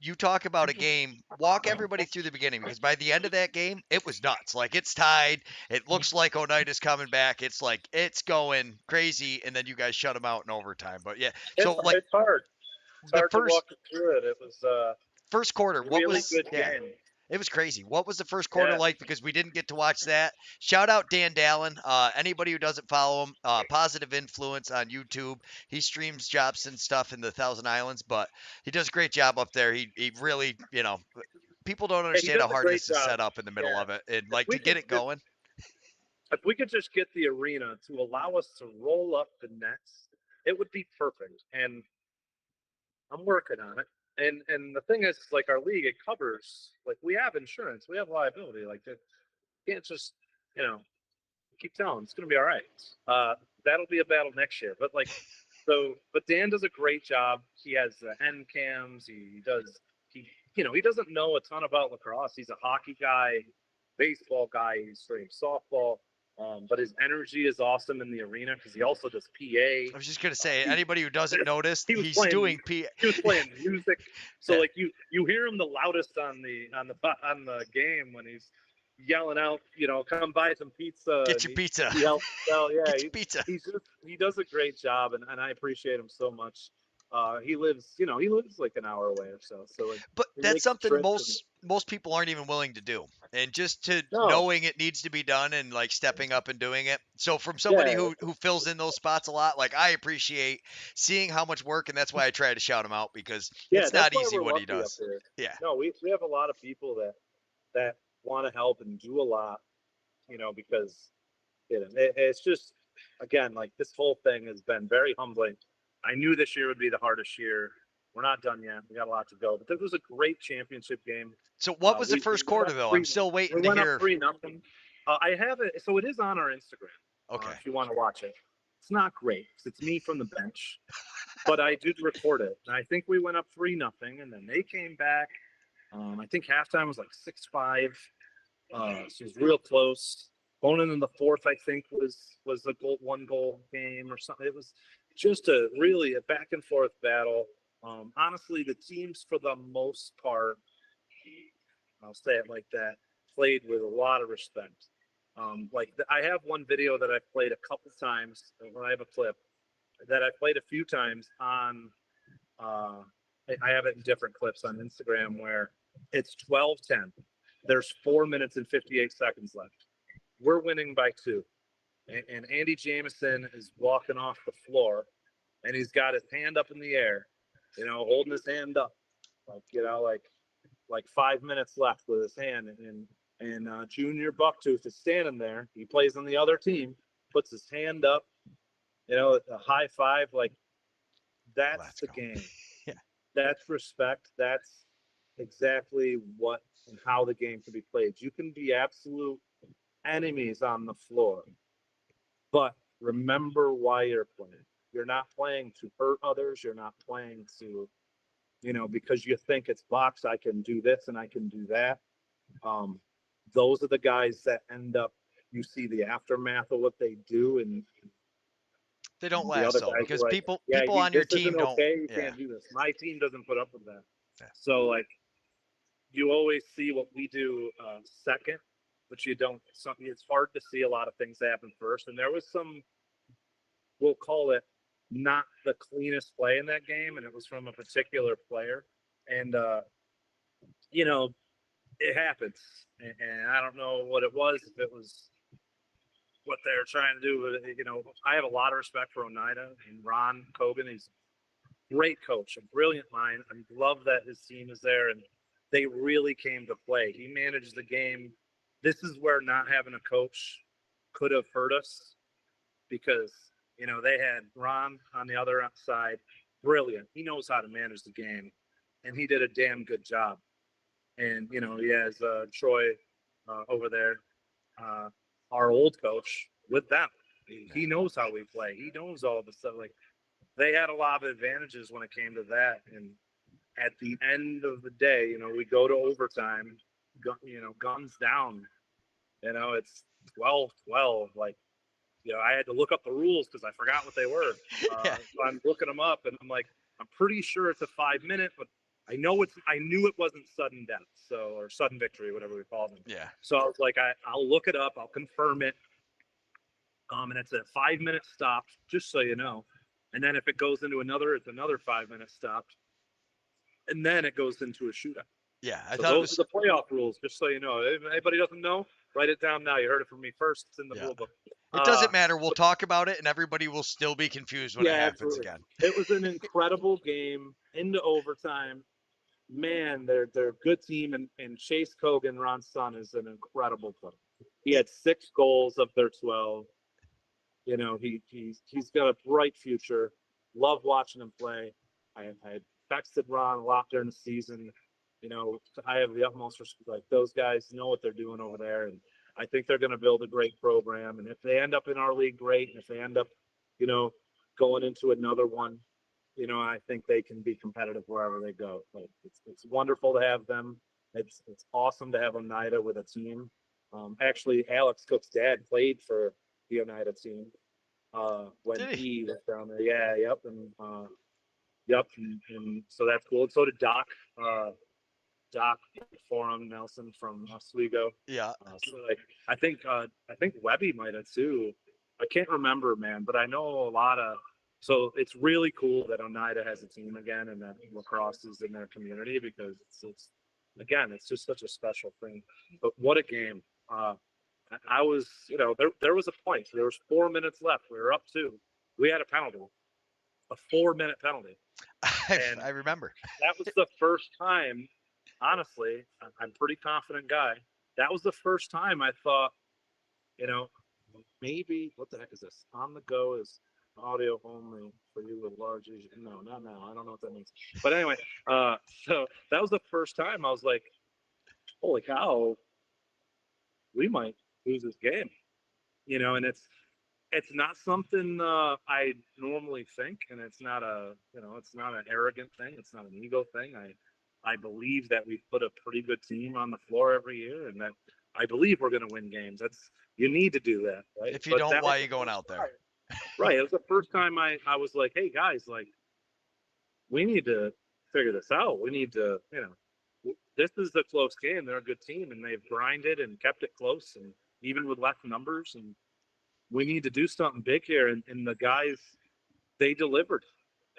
you talk about a game, walk everybody through the beginning because by the end of that game, it was nuts. Like it's tied. It looks like Oneida's coming back. It's like it's going crazy, and then you guys shut them out in overtime. But yeah, It's so like it's hard. It's the hard to first walk through it. It was first quarter, a what really was good yeah, game. it was crazy. What was the first quarter Yeah. like? Because we didn't get to watch that. Shout out Dan Dallin. Anybody who doesn't follow him, positive influence on YouTube. He streams Jobson stuff in the Thousand Islands, but he does a great job up there. He really, people don't Hey, he understand does how a hard great this is job. set up in the middle Yeah. of it, and If like we to get could it if, going. if we could just get the arena to allow us to roll up the nets, it would be perfect. And I'm working on it. And the thing is, like our league, it covers like we have insurance, we have liability. Like it can't just you know keep telling it's going to be all right. That'll be a battle next year. But but Dan does a great job. He has the end cams. He does. He doesn't know a ton about lacrosse. He's a hockey guy, baseball guy. He's straight softball. But his energy is awesome in the arena because he also does PA. I was just gonna say, He, anybody who doesn't notice, he was he's playing doing P. he was playing music. So Yeah, like you hear him the loudest on the game when he's yelling out, come buy some pizza, get and your he pizza. he helps sell. Yeah, Get your pizza. he does a great job, and I appreciate him so much. He lives like an hour away or so, so like But he that's makes the something trip. And, most people aren't even willing to do. And just to no, knowing it needs to be done and like stepping up and doing it. So from somebody yeah, who fills in those spots a lot, like I appreciate seeing how much work, and that's why I try to shout him out because yeah, it's that's not why easy we're what he lucky up does. here. Yeah. No, we have a lot of people that want to help and do a lot, because it's just again like this whole thing has been very humbling. I knew this year would be the hardest year. We're not done yet. We got a lot to go. But this was a great championship game. So what was the We first went quarter up though? I'm three. still We waiting to went up hear. 3-0. I have it, so it is on our Instagram. Okay. If you want to watch it, it's not great. It's me from the bench, but I did record it. And I think we went up 3-0, and then they came back. I think halftime was like 6-5. She was real close. Going into the fourth, I think was a goal, 1 goal game or something. It was just a back and forth battle. Honestly, the teams for the most part, I'll say it like that, played with a lot of respect. I have one video that I played a couple times. I have a clip that I played a few times on. Uh, I have it in different clips on Instagram where it's 12-10. There's 4 minutes and 58 seconds left. We're winning by 2. And Andy Jameson is walking off the floor, and he's got his hand up in the air, holding his hand up, like 5 minutes left with his hand. And Junior Bucktooth is standing there. He plays on the other team, puts his hand up, a high five. Like that's Let's the go. game. Yeah. That's respect. That's exactly what and how the game can be played. You can be absolute enemies on the floor, but remember why you're playing. You're not playing to hurt others. You're not playing to, because you think it's box, I can do this and I can do that. Um, those are the guys that end up, you see the aftermath of what they do, and They don't the other last though guys are because like, yeah, people on your this team isn't don't. okay. You Yeah. can't do this. My team doesn't put up with that. Yeah. So, like, you always see what we do second, but you don't. It's hard to see a lot of things happen first. And there was some, we'll call it, not the cleanest play in that game, and it was from a particular player. And you know, it happens. And I don't know what it was. If it was what they were trying to do, but I have a lot of respect for Oneida and Ron Kogan. He's a great coach, a brilliant mind. I love that his team is there, and they really came to play. He managed the game. This is where not having a coach could have hurt us, because they had Ron on the other side, brilliant. He knows how to manage the game, and he did a damn good job. And he has Troy over there, uh, our old coach, with them. He knows how we play. He knows all the stuff. Like, they had a lot of advantages when it came to that. And at the end of the day, we go to overtime. Guns down. It's 12-12. Like, I had to look up the rules because I forgot what they were. Yeah. So I'm looking them up, and I'm like, I'm pretty sure it's a 5 minute, but I knew it wasn't sudden death, or sudden victory, whatever we call them. Yeah. So I was like, I'll look it up, I'll confirm it. And it's a 5 minute stop, just so you know. And then if it goes into another, it's another 5 minute stop, and then it goes into a shootout. Yeah. I So thought it those are was. the playoff rules, just so you know. If anybody doesn't know, write it down now. You heard it from me first. It's in the Yeah. rule book. It doesn't matter. We'll talk about it, and everybody will still be confused when it Yeah, happens absolutely. again. It was an incredible game into overtime. Man, they're a good team, and Chase Kogan, Ron's son, is an incredible player. He had 6 goals of their 12. He's got a bright future. Love watching him play. I texted Ron a lot during the season. I have the utmost respect. Like, those guys know what they're doing over there, and I think they're going to build a great program. And if they end up in our league, great. And if they end up, you know, going into another one, I think they can be competitive wherever they go. Like, it's wonderful to have them. It's awesome to have Oneida with a team. Actually, Alex Cook's dad played for the Oneida team when Did he? he was down there. Yeah, yep, and so that's cool. And so did uh, Doc Forum Nelson from Oswego. Yeah. So, like, I think Webby might have too. I can't remember, man, but I know a lot of. So it's really cool that Oneida has a team again, and that lacrosse is in their community, because it's again, it's just such a special thing. But what a game! I was, there was a point. There was 4 minutes left. We were up 2. We had a penalty, a 4 minute penalty, and I remember. that was the first time. Honestly, I'm a pretty confident guy. That was the first time I thought, you know, maybe, what the heck is this? On the go is audio only for you with large Asian. No, not now. I don't know what that means. But anyway, so that was the first time I was like, holy cow, we might lose this game. And it's not something I normally think, and it's not it's not an arrogant thing. It's not an ego thing. I believe that we put a pretty good team on the floor every year, and that I believe we're going to win games. You need to do that, right? If you But don't, that was why are the you going first out there? time. Right. It was the first time I was like, hey guys, like, we need to figure this out. We need to, this is a close game. They're a good team, and they've grinded and kept it close, and even with less numbers, and we need to do something big here. And the guys, they delivered.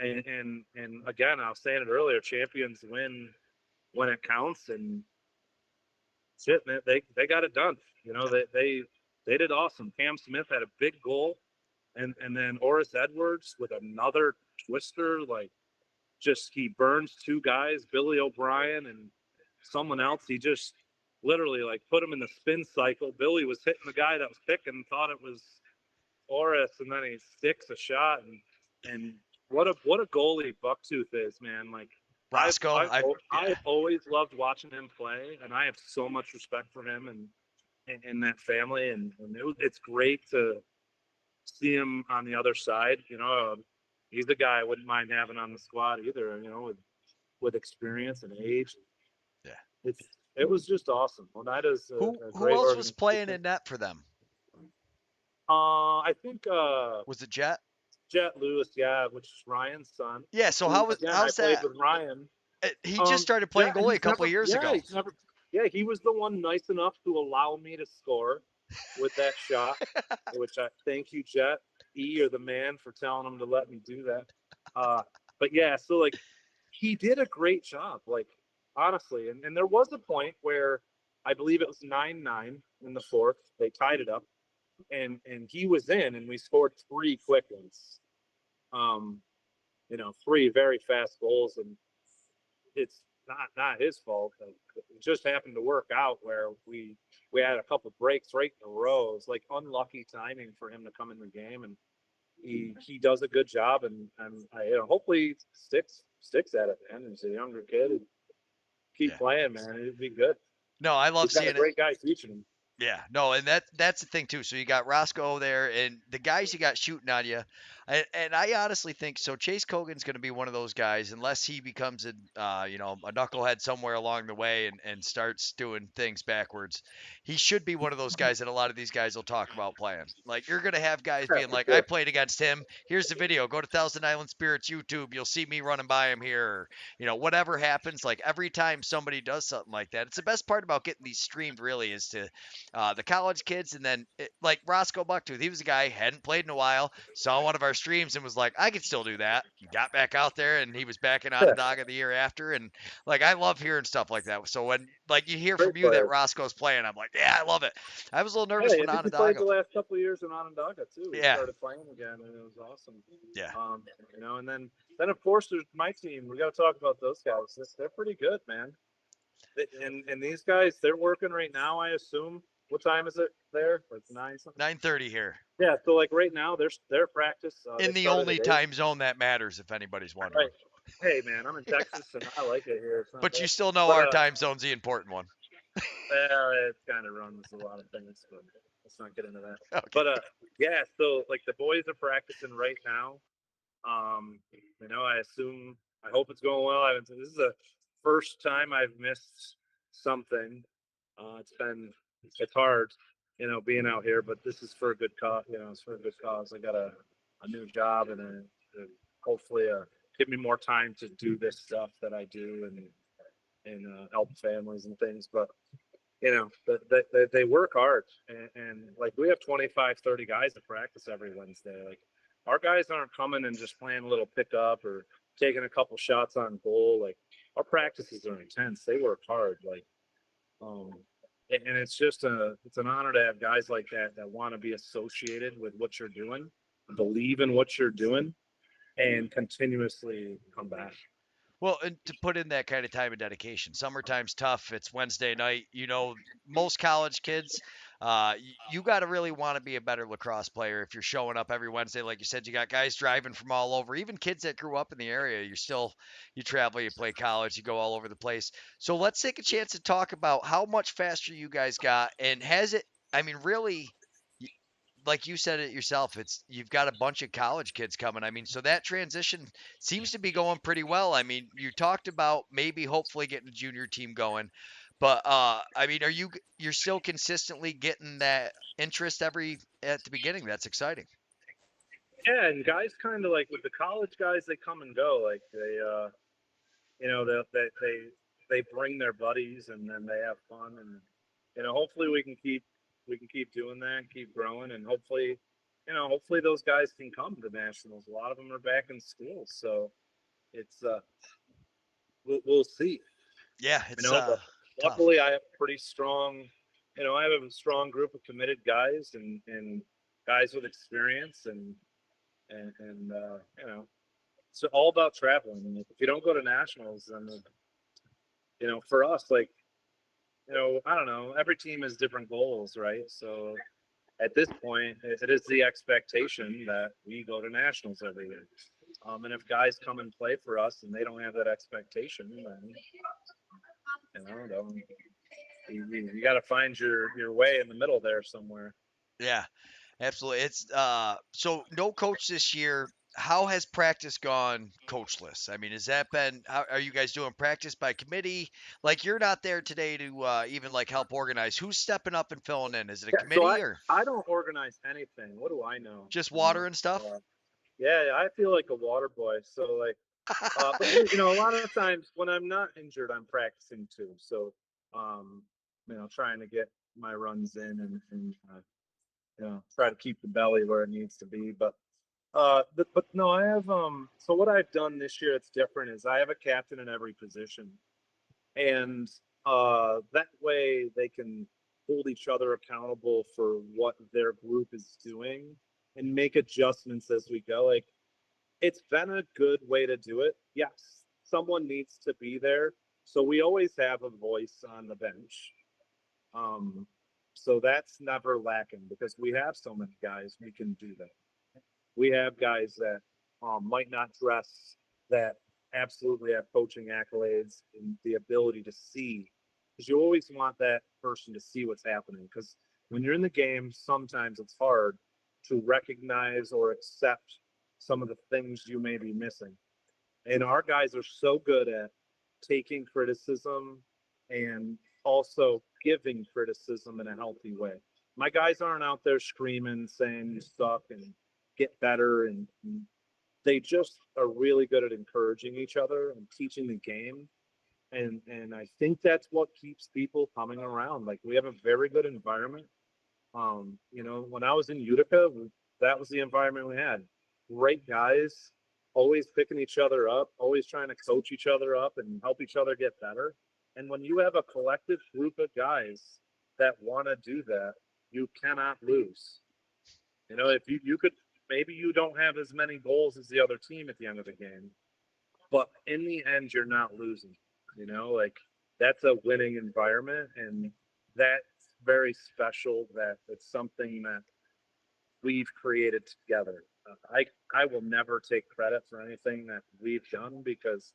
And again, I was saying it earlier, champions win when it counts, and shit, man, they got it done. They did awesome. Cam Smith had a big goal, and then Oris Edwards with another twister, like, just, he burns 2 guys, Billy O'Brien and someone else. He just literally, like, put him in the spin cycle. Billy was hitting the guy that was picking, thought it was Oris, and then he sticks a shot, and what a goalie Bucktooth is, man. Like, Roscoe. Yeah, I've always loved watching him play, and I have so much respect for him and that family, and it's great to see him on the other side. He's the guy I wouldn't mind having on the squad either. With experience and age, yeah. it's it was just awesome. Oneida's a Who great else was playing organization. in net for them? I think Was it Jet? Jet Lewis, yeah, which is Ryan's son. Yeah. So Who again I how's played that? with Ryan. He just started Yeah, playing goalie a he's couple never. of years Yeah, ago. he's never. Yeah, he was the one nice enough to allow me to score with that shot, which I thank you, Jet. You're the man for telling him to let me do that. But yeah, so like he did a great job, like honestly. And there was a point where I believe it was 9-9 in the fourth. They tied it up, and he was in, and we scored three quick ones. Um, three very fast goals, and it's not his fault. It just happened to work out where we had a couple breaks right in a row. It was like unlucky timing for him to come in the game, and he does a good job, and hopefully sticks at it, man. He's a younger kid, and keep Yeah. playing, man. It'd be good. No, I love He's got a seeing it. great guy teaching him. Yeah, no, and that's the thing too. So you got Roscoe there, and the guys you got shooting on you, and I honestly think so. Chase Cogan's going to be one of those guys, unless he becomes a knucklehead somewhere along the way and starts doing things backwards. He should be one of those guys that a lot of these guys will talk about playing. Like you're going to have guys Yeah, being for like, I sure. played against him. Here's the video. Go to Thousand Island Spirits YouTube. You'll see me running by him here. Or, whatever happens. Like every time somebody does something like that, it's the best part about getting these streamed. Really, is to the college kids, and then like Roscoe Bucktooth, he was a guy hadn't played in a while, saw one of our streams and was like, I could still do that. Got back out there, and he was back in Yeah, Onondaga the year after, and like I love hearing stuff like that. So when like you hear from great you that player. Roscoe's playing, I'm like, yeah, I love it. I was a little nervous Hey, when I think he played Onondaga. the last couple of years in Onondaga too. He Yeah, started playing again, and it was awesome. yeah. And then of course there's my team. We got to talk about those guys. They're pretty good, man. And these guys, they're working right now. I assume. What time is it there? Like 9 something. 9:30 here Yeah. So like right now, their practice. They in the started only at 8. time zone that matters, if anybody's wondering. Right. Hey man, I'm in Texas and I like it here. It's not But you bad. still know But our time zone's the important one. well, it kind of runs a lot of things, but let's not get into that. Okay. But yeah. So like the boys are practicing right now. I assume, I hope it's going well. This is the first time I've missed something. It's hard, being out here, but this is for a good cause. It's for a good cause. I got a new job, and hopefully give me more time to do this stuff that I do and help families and things. But they work hard, and like we have 25, 30 guys at practice every Wednesday. Like our guys aren't coming and just playing a little pickup or taking a couple shots on goal. Like our practices are intense. They work hard. Like, and it's an honor to have guys like that want to be associated with what you're doing, believe in what you're doing, and continuously come back. Well, and to put in that kind of time and dedication, summertime's tough. It's Wednesday night. Most college kids, you got to really want to be a better lacrosse player if you're showing up every Wednesday. Like you said, you got guys driving from all over, even kids that grew up in the area. You travel, you play college, you go all over the place. So let's take a chance to talk about how much faster you guys got, and has it, I mean, really, like you said it yourself, it's you've got a bunch of college kids coming. I mean, so that transition seems to be going pretty well. I mean, you talked about maybe hopefully getting a junior team going, but I mean, you're still consistently getting that interest every at the beginning? That's exciting. Yeah, and guys kind of like with the college guys, they come and go. Like they bring their buddies and then they have fun, and hopefully we can keep doing that, keep growing, and hopefully those guys can come to nationals. A lot of them are back in school, so it's we'll see. Yeah, it's But tough. luckily I have pretty strong. I have a strong group of committed guys and guys with experience, and it's all about traveling. And if you don't go to nationals, then for us, like I don't know, every team has different goals, right? So at this point, it is the expectation that we go to nationals every year. And if guys come and play for us and they don't have that expectation, then don't, you got to find your way in the middle there somewhere. Yeah, absolutely. It's so no coach this year. How has practice gone coachless? I mean, has that been how are you guys doing practice by committee? Like you're not there today to even like help organize. Who's stepping up and filling in? Is it a Yeah, so committee or I don't organize anything. What do I know? just water and stuff? Yeah, I feel like a water boy. So like, but a lot of times when I'm not injured, I'm practicing too. So, um, trying to get my runs in and try to keep the belly where it needs to be. But no, I have so what I've done this year that's different is I have a captain in every position. And that way they can hold each other accountable for what their group is doing and make adjustments as we go. Like it's been a good way to do it. Yes, someone needs to be there. So we always have a voice on the bench. Um, so that's never lacking because we have so many guys we can do that. We have guys that might not dress that absolutely have coaching accolades and the ability to see because you always want that person to see what's happening because when you're in the game sometimes it's hard to recognize or accept some of the things you may be missing and our guys are so good at taking criticism and also giving criticism in a healthy way. My guys aren't out there screaming, saying you suck and get better. And they just are really good at encouraging each other and teaching the game. And I think that's what keeps people coming around. Like we have a very good environment. When I was in Utica, that was the environment we had. Great guys, always picking each other up, always trying to coach each other up and help each other get better. And when you have a collective group of guys that want to do that, you cannot lose. If you could, maybe you don't have as many goals as the other team at the end of the game, but in the end, you're not losing. Like that's a winning environment, and that's very special. That it's something that we've created together. I will never take credit for anything that we've done because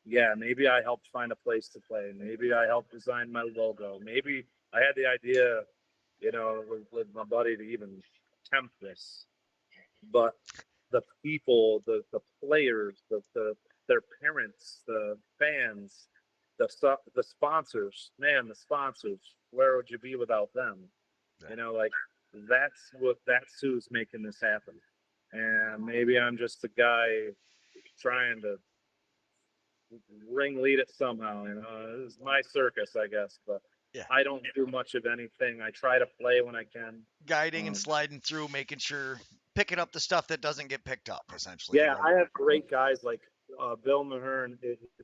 yeah, maybe I helped find a place to play. Maybe I helped design my logo. Maybe I had the idea, with my buddy to even attempt this. But the people, the players, their parents, the fans, the sponsors, man, the sponsors. Where would you be without them? Like that's who's making this happen. And maybe I'm just a guy trying to ringlead it somehow. It's my circus, I guess. But Yeah. I don't do much of anything. I try to play when I can. Guiding and Um, sliding through, making sure picking up the stuff that doesn't get picked up, essentially. Yeah, I have great guys like Bill Mahern.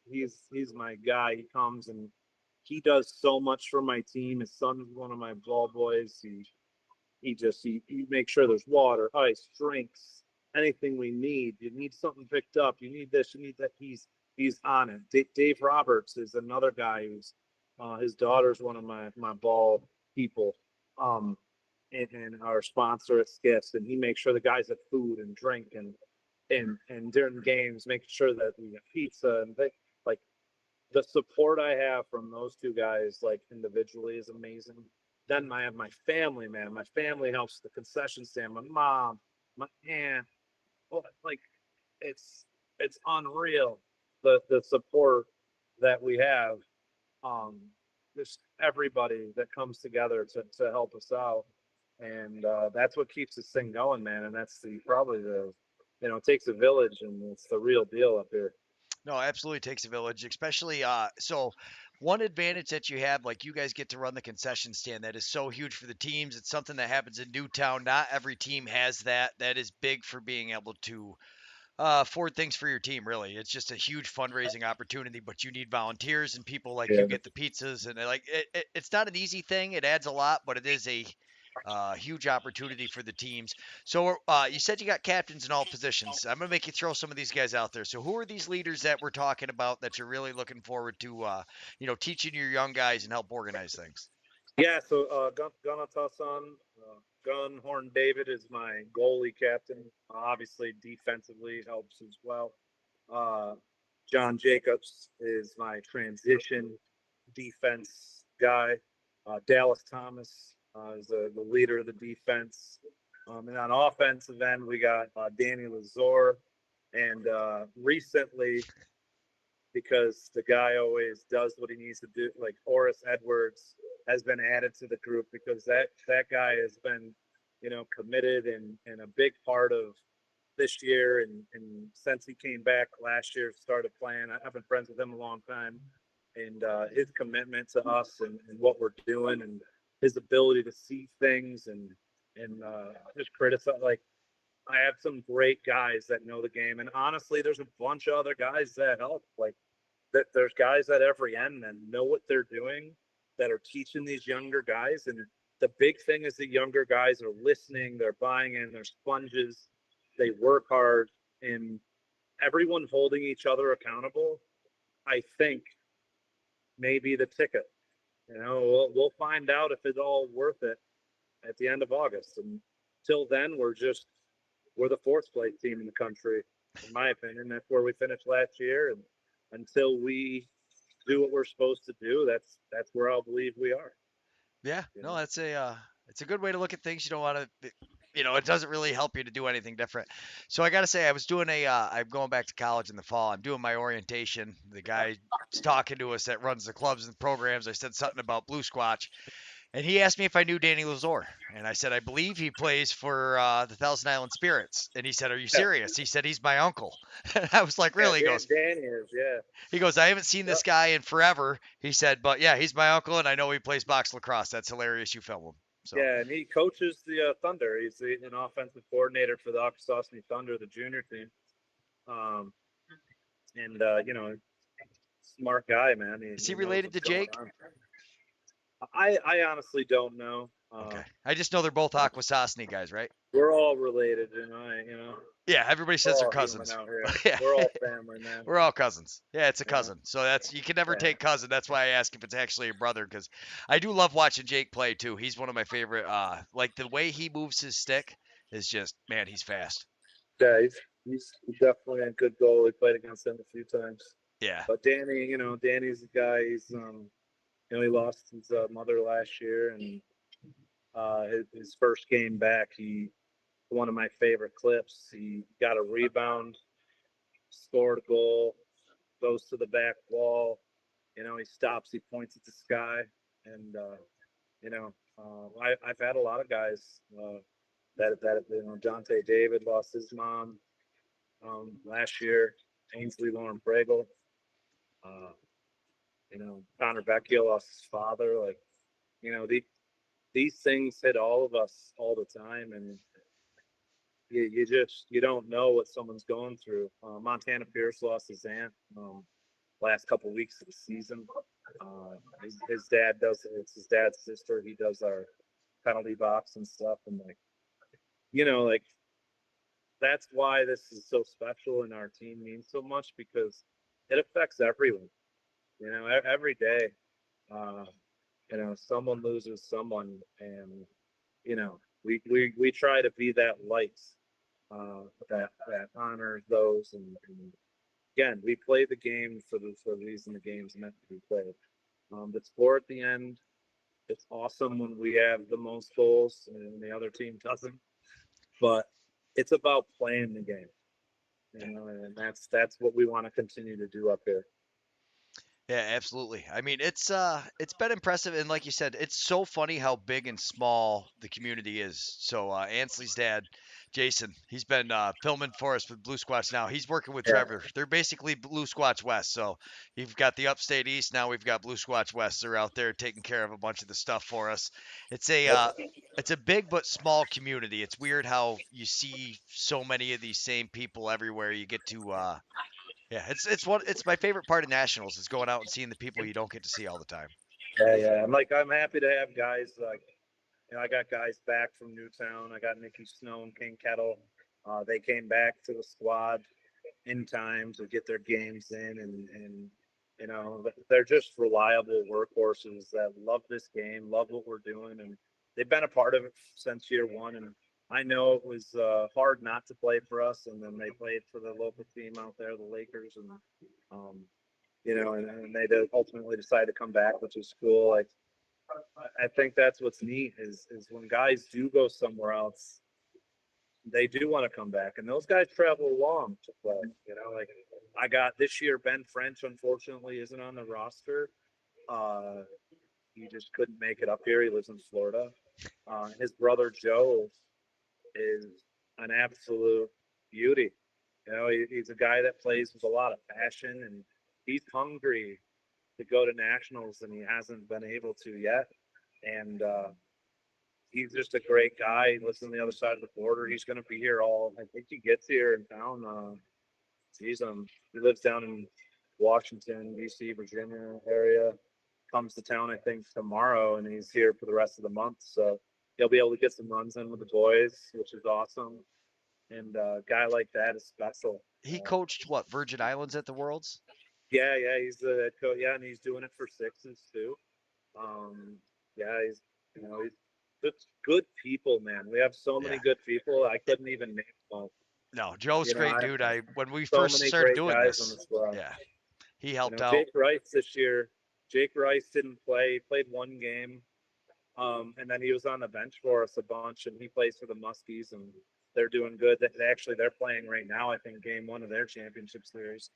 He's my guy. He comes and he does so much for my team. His son's one of my ball boys. He makes sure there's water, ice, drinks, anything we need. You need something picked up. You need this. You need that. He's on it. Dave Roberts is another guy who's his daughter's one of my ball people. Um, and our sponsor at Skiffs, and he makes sure the guys have food and drink and during games, making sure that we have pizza and like the support I have from those two guys, like individually, is amazing. Then I have my family, man. My family helps the concession stand. My mom, my aunt, like it's it's unreal the support that we have. Um, just everybody that comes together to help us out, and that's what keeps this thing going, man. And that's probably it takes a village, and it's the real deal up here. No, absolutely takes a village, especially so one advantage that you have, like you guys get to run the concession stand. That is so huge for the teams. It's something that happens in Newtown. Not every team has that. That is big for being able to afford things for your team, really. It's just a huge fundraising opportunity, but you need volunteers and people like you Yeah. get the pizzas and like it's not an easy thing. It adds a lot, but it is a huge opportunity for the teams. So you said you got captains in all positions. I'm gonna make you throw some of these guys out there. So who are these leaders that we're talking about that you're really looking forward to, teaching your young guys and help organize things? Yeah, so Gunnar Tassan, Gunhorn David is my goalie captain. Obviously, defensively helps as well. Uh, John Jacobs is my transition defense guy. Dallas Thomas is the leader of the defense. And on offensive end, we got Danny Lazor. And recently, because the guy always does what he needs to do. Like Horace Edwards has been added to the group because that guy has been, committed and a big part of this year and since he came back last year, started playing. I've been friends with him a long time, and his commitment to us and what we're doing and his ability to see things and just criticize like I have some great guys that know the game, and honestly, there's a bunch of other guys that help. Like that, there's guys at every end that know what they're doing, that are teaching these younger guys. And the big thing is the younger guys are listening, they're buying in, they're sponges, they work hard, and everyone holding each other accountable. I think maybe the ticket. We'll find out if it's all worth it at the end of August. And till then, we're the fourth place team in the country, in my opinion. That's where we finished last year, and until we do what we're supposed to do, that's where I'll believe we are. Yeah, You no, know. that's a it's a good way to look at things. You don't want to, it doesn't really help you to do anything different. So I got to say, I was doing I'm going back to college in the fall. I'm doing my orientation. The guy's talking to us that runs the clubs and programs. I said something about Blue Squatch, and he asked me if I knew Danny Lazor, and I said I believe he plays for the Thousand Island Spirits. And he said, "Are you Yeah, serious?" He said, "He's my uncle." And I was like, yeah, "Really?" He goes, Danny is, yeah. "I haven't seen Yep. this guy in forever." He said, "But yeah, he's my uncle, and I know he plays box lacrosse. That's hilarious. You film him." So Yeah, and he coaches the Thunder. He's an offensive coordinator for the Akwesasne Thunder, the junior team. Um, and smart guy, man. is He he knows related what's to going Jake? on. I honestly don't know. Okay, I just know they're both Akwesasne guys, right? We're all related, and I. Yeah, everybody We're says they're all human cousins. out here. Yeah, We're all family, man. we're all cousins. Yeah, it's a You know. cousin. So that's you can never Yeah. take cousin. That's why I ask if it's actually a brother because I do love watching Jake play too. He's one of my favorite. Like the way he moves his stick is just man, he's fast. Yeah, he's definitely a good goal. We played against him a few times. Yeah, But Danny, Danny's the guy. He lost his mother last year, and his first game back, he one of my favorite clips. He got a rebound, scored a goal, goes to the back wall. He stops, he points at the sky, and I've had a lot of guys Dante David lost his mom last year. Ainsley Lauren Pregel. Uh, Connor Vecchio lost his father. Like, these things hit all of us all the time, and you don't know what someone's going through. Montana Pierce lost his aunt last couple of weeks of the season. His dad does it's his dad's sister. He does our penalty box and stuff, and like that's why this is so special and our team means so much because it affects everyone. Every day, uh, someone loses someone, and we try to be that light that honors those. And again, we play the game for the reason the game's meant to be played. The score at the end, it's awesome when we have the most goals and the other team doesn't, but it's about playing the game, and that's what we want to continue to do up here. yeah, absolutely. I mean, it's been impressive, and like you said, it's so funny how big and small the community is. So Ansley's dad, Jason, he's been filming for us with Blue Squatch now. He's working with Yeah. Trevor. They're basically Blue Squatch West. So you've got the Upstate East, now we've got Blue Squatch West. They're out there taking care of a bunch of the stuff for us. It's a uh, Yep. it's a big but small community. It's weird how you see so many of these same people everywhere. You get to yeah, it's my favorite part of nationals is going out and seeing the people you don't get to see all the time. Yeah. I'm happy to have guys like I got guys back from Newtown. I got Nikki Snow and King Kettle. They came back to the squad in time to get their games in, and They're just reliable workhorses that love this game, love what we're doing, and they've been a part of it since year one. And I know it was hard not to play for us, and then they played for the local team out there, the Lakers, and um, and they ultimately decided to come back, which is cool. Like I think that's what's neat is when guys do go somewhere else, they do want to come back, and those guys travel long to play. Like I got this year, Ben French unfortunately isn't on the roster. Uh, he just couldn't make it up here. He lives in Florida. His brother Joe is an absolute beauty. He's a guy that plays with a lot of passion, and he's hungry to go to nationals, and he hasn't been able to yet. And he's just a great guy. He lives on the other side of the border. He's going to be here all. I think he gets here in town. He lives down in Washington, D.C., Virginia area. Comes to town, I think, tomorrow, and he's here for the rest of the month. So he'll be able to get some runs in with the boys, which is awesome. And a guy like that is special. He coached what, Virgin Islands at the Worlds? Yeah, he's the head coach. Yeah, and he's doing it for Sixes too. Um, yeah, he's just good people, man. We have so many Yeah. good people. I couldn't even name them all. No, Joe's great I dude. I when we so first many started great doing guys on this, the squad. yeah, he helped out. Jake Rice this year. Jake Rice didn't play. He played one game, and then he was on the bench for us a bunch. And he plays for the Muskies, and they're doing good. They're playing right now. I think game one of their championship series.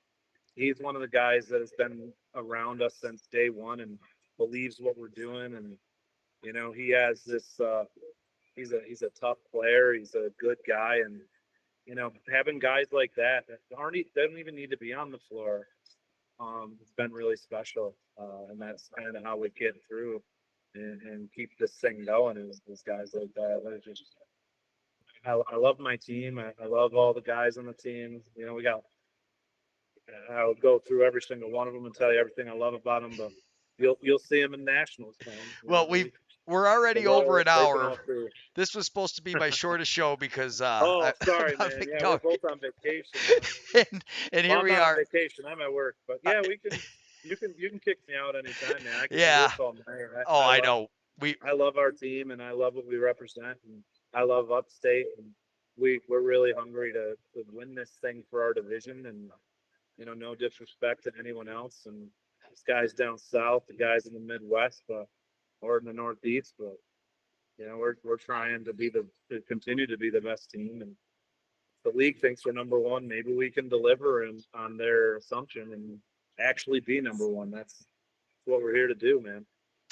He's one of the guys that has been around us since day one and believes what we're doing. And he has this. He's a tough player. He's a good guy, and having guys like that aren't they don't even need to be on the floor. It's been really special, and that's kind of how we get through and keep this thing going. Is guys like that. I love my team. I love all the guys on the team. We got. I would go through every single one of them and tell you everything I love about them, but you'll see them in nationals, man. Well, we're already over an They've been hour. all through. This was supposed to be my shortest show because Oh, sorry, I've man. been Yeah, we're going, both on vacation. and Well, here I'm we not on are. vacation. I'm at work, but I, yeah, you can kick me out anytime, man. I can do yeah. this all night. Oh, I I love know. We I love our team, and I love what we represent, and I love Upstate, and we're really hungry to win this thing for our division, and no disrespect to anyone else, and these guys down south, the guys in the Midwest, but or in the Northeast, but we're trying to continue to be the best team, and the league thinks we're number one. Maybe we can deliver on their assumption and actually be number one. That's what we're here to do, man.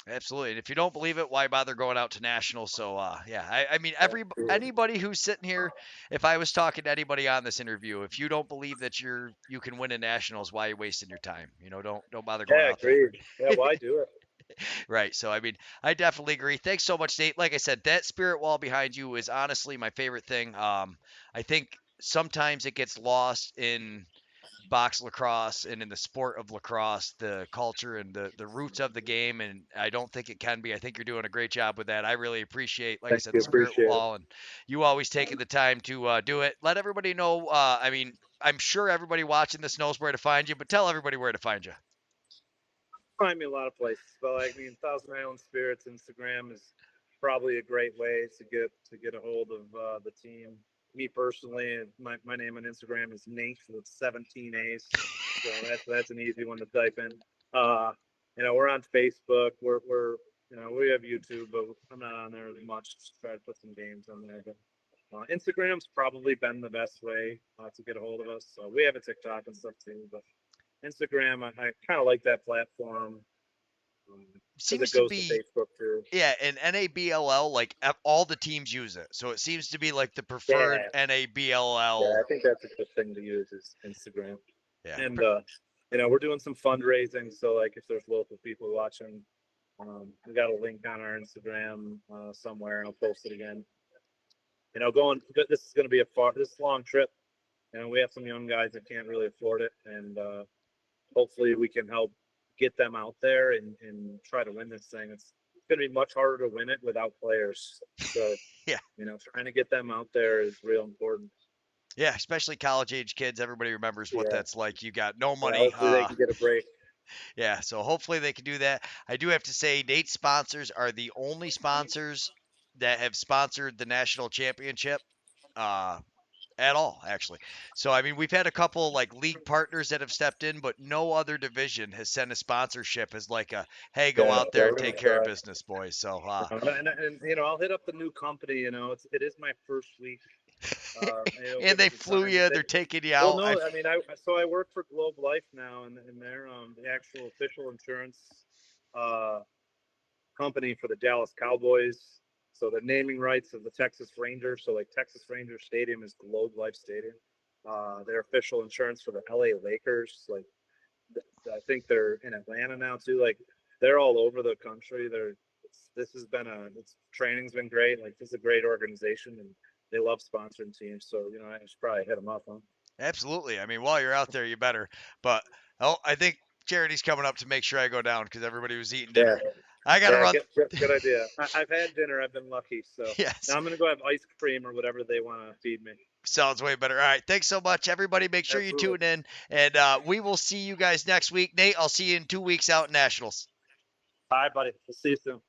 Absolutely. And if you don't believe it, why bother going out to nationals? So, yeah, I mean, Absolutely. anybody who's sitting here, if I was talking to anybody on this interview, if you don't believe that you can win a nationals, why are you wasting your time? Don't bother going Yeah, out there. agreed. Yeah, why do it? Right. So, I mean, I definitely agree. Thanks so much, Nate. Like I said, that spirit wall behind you is honestly my favorite thing. I think sometimes it gets lost in box lacrosse and in the sport of lacrosse, the culture and the roots of the game. And I don't think it can be. I think you're doing a great job with that. I really appreciate, like I Thank said, you. the spirit Appreciate it. wall and you always taking the time to do it. Let everybody know. I mean, I'm sure everybody watching this knows where to find you, but tell everybody where to find you. Find me a lot of places, but Thousand Island Spirits Instagram is probably a great way to get a hold of the team. Me personally, my name on Instagram is Nate with 17 A's, so that's an easy one to type in. We're on Facebook. We have YouTube, but I'm not on there as much. Just try to put some games on there, but Instagram's probably been the best way to get a hold of us. So we have a TikTok and stuff too, but Instagram, I kind of like that platform because it Seems to goes to be Facebook too. Yeah, and NABLL, like all the teams use it, so it seems to be like the preferred Yeah, yeah, NABLL. I think that's a good thing to use is Instagram. Yeah, And we're doing some fundraising. So like, if there's local people watching, we got a link on our Instagram somewhere, and I'll post it again. Going. This is going to be this long trip. We have some young guys that can't really afford it, and hopefully we can help get them out there and try to win this thing. It's going to be much harder to win it without players. So, yeah, trying to get them out there is real important. yeah. Especially college age kids. Everybody remembers what Yeah. that's like. You got no Yeah. money. Hopefully they can get a break. Yeah, so hopefully they can do that. I do have to say, Nate's sponsors are the only sponsors that have sponsored the national championship. Uh, at all, actually. So I mean, we've had a couple like league partners that have stepped in, but no other division has sent a sponsorship as like a, hey, go Yeah, out there we're and gonna take care of try. business, boys. So And I'll hit up the new company. It is my first week. and Give they it some flew time. But you, they're taking you well, out. no, I mean, I work for Globe Life now, and they're the actual official insurance uh, company for the Dallas Cowboys. So the naming rights of the Texas Rangers. So like Texas Rangers Stadium is Globe Life Stadium. Their official insurance for the LA Lakers. Like I think they're in Atlanta now too. Like they're all over the country. This has been it's training's been great. Like this is a great organization and they love sponsoring teams. So I should probably hit them up, huh? Absolutely. I mean, while you're out there, you better. But oh, I think Charity's coming up to make sure I go down because everybody was eating Yeah, dinner. I gotta yeah, run. good idea. I've had dinner. I've been lucky. So Yes, now I'm gonna go have ice cream or whatever they want to feed me. sounds way better. All right, thanks so much, everybody. Make sure you Absolutely. tune in, and we will see you guys next week. Nate, I'll see you in 2 weeks out in Nationals. All right, buddy. We'll see you soon.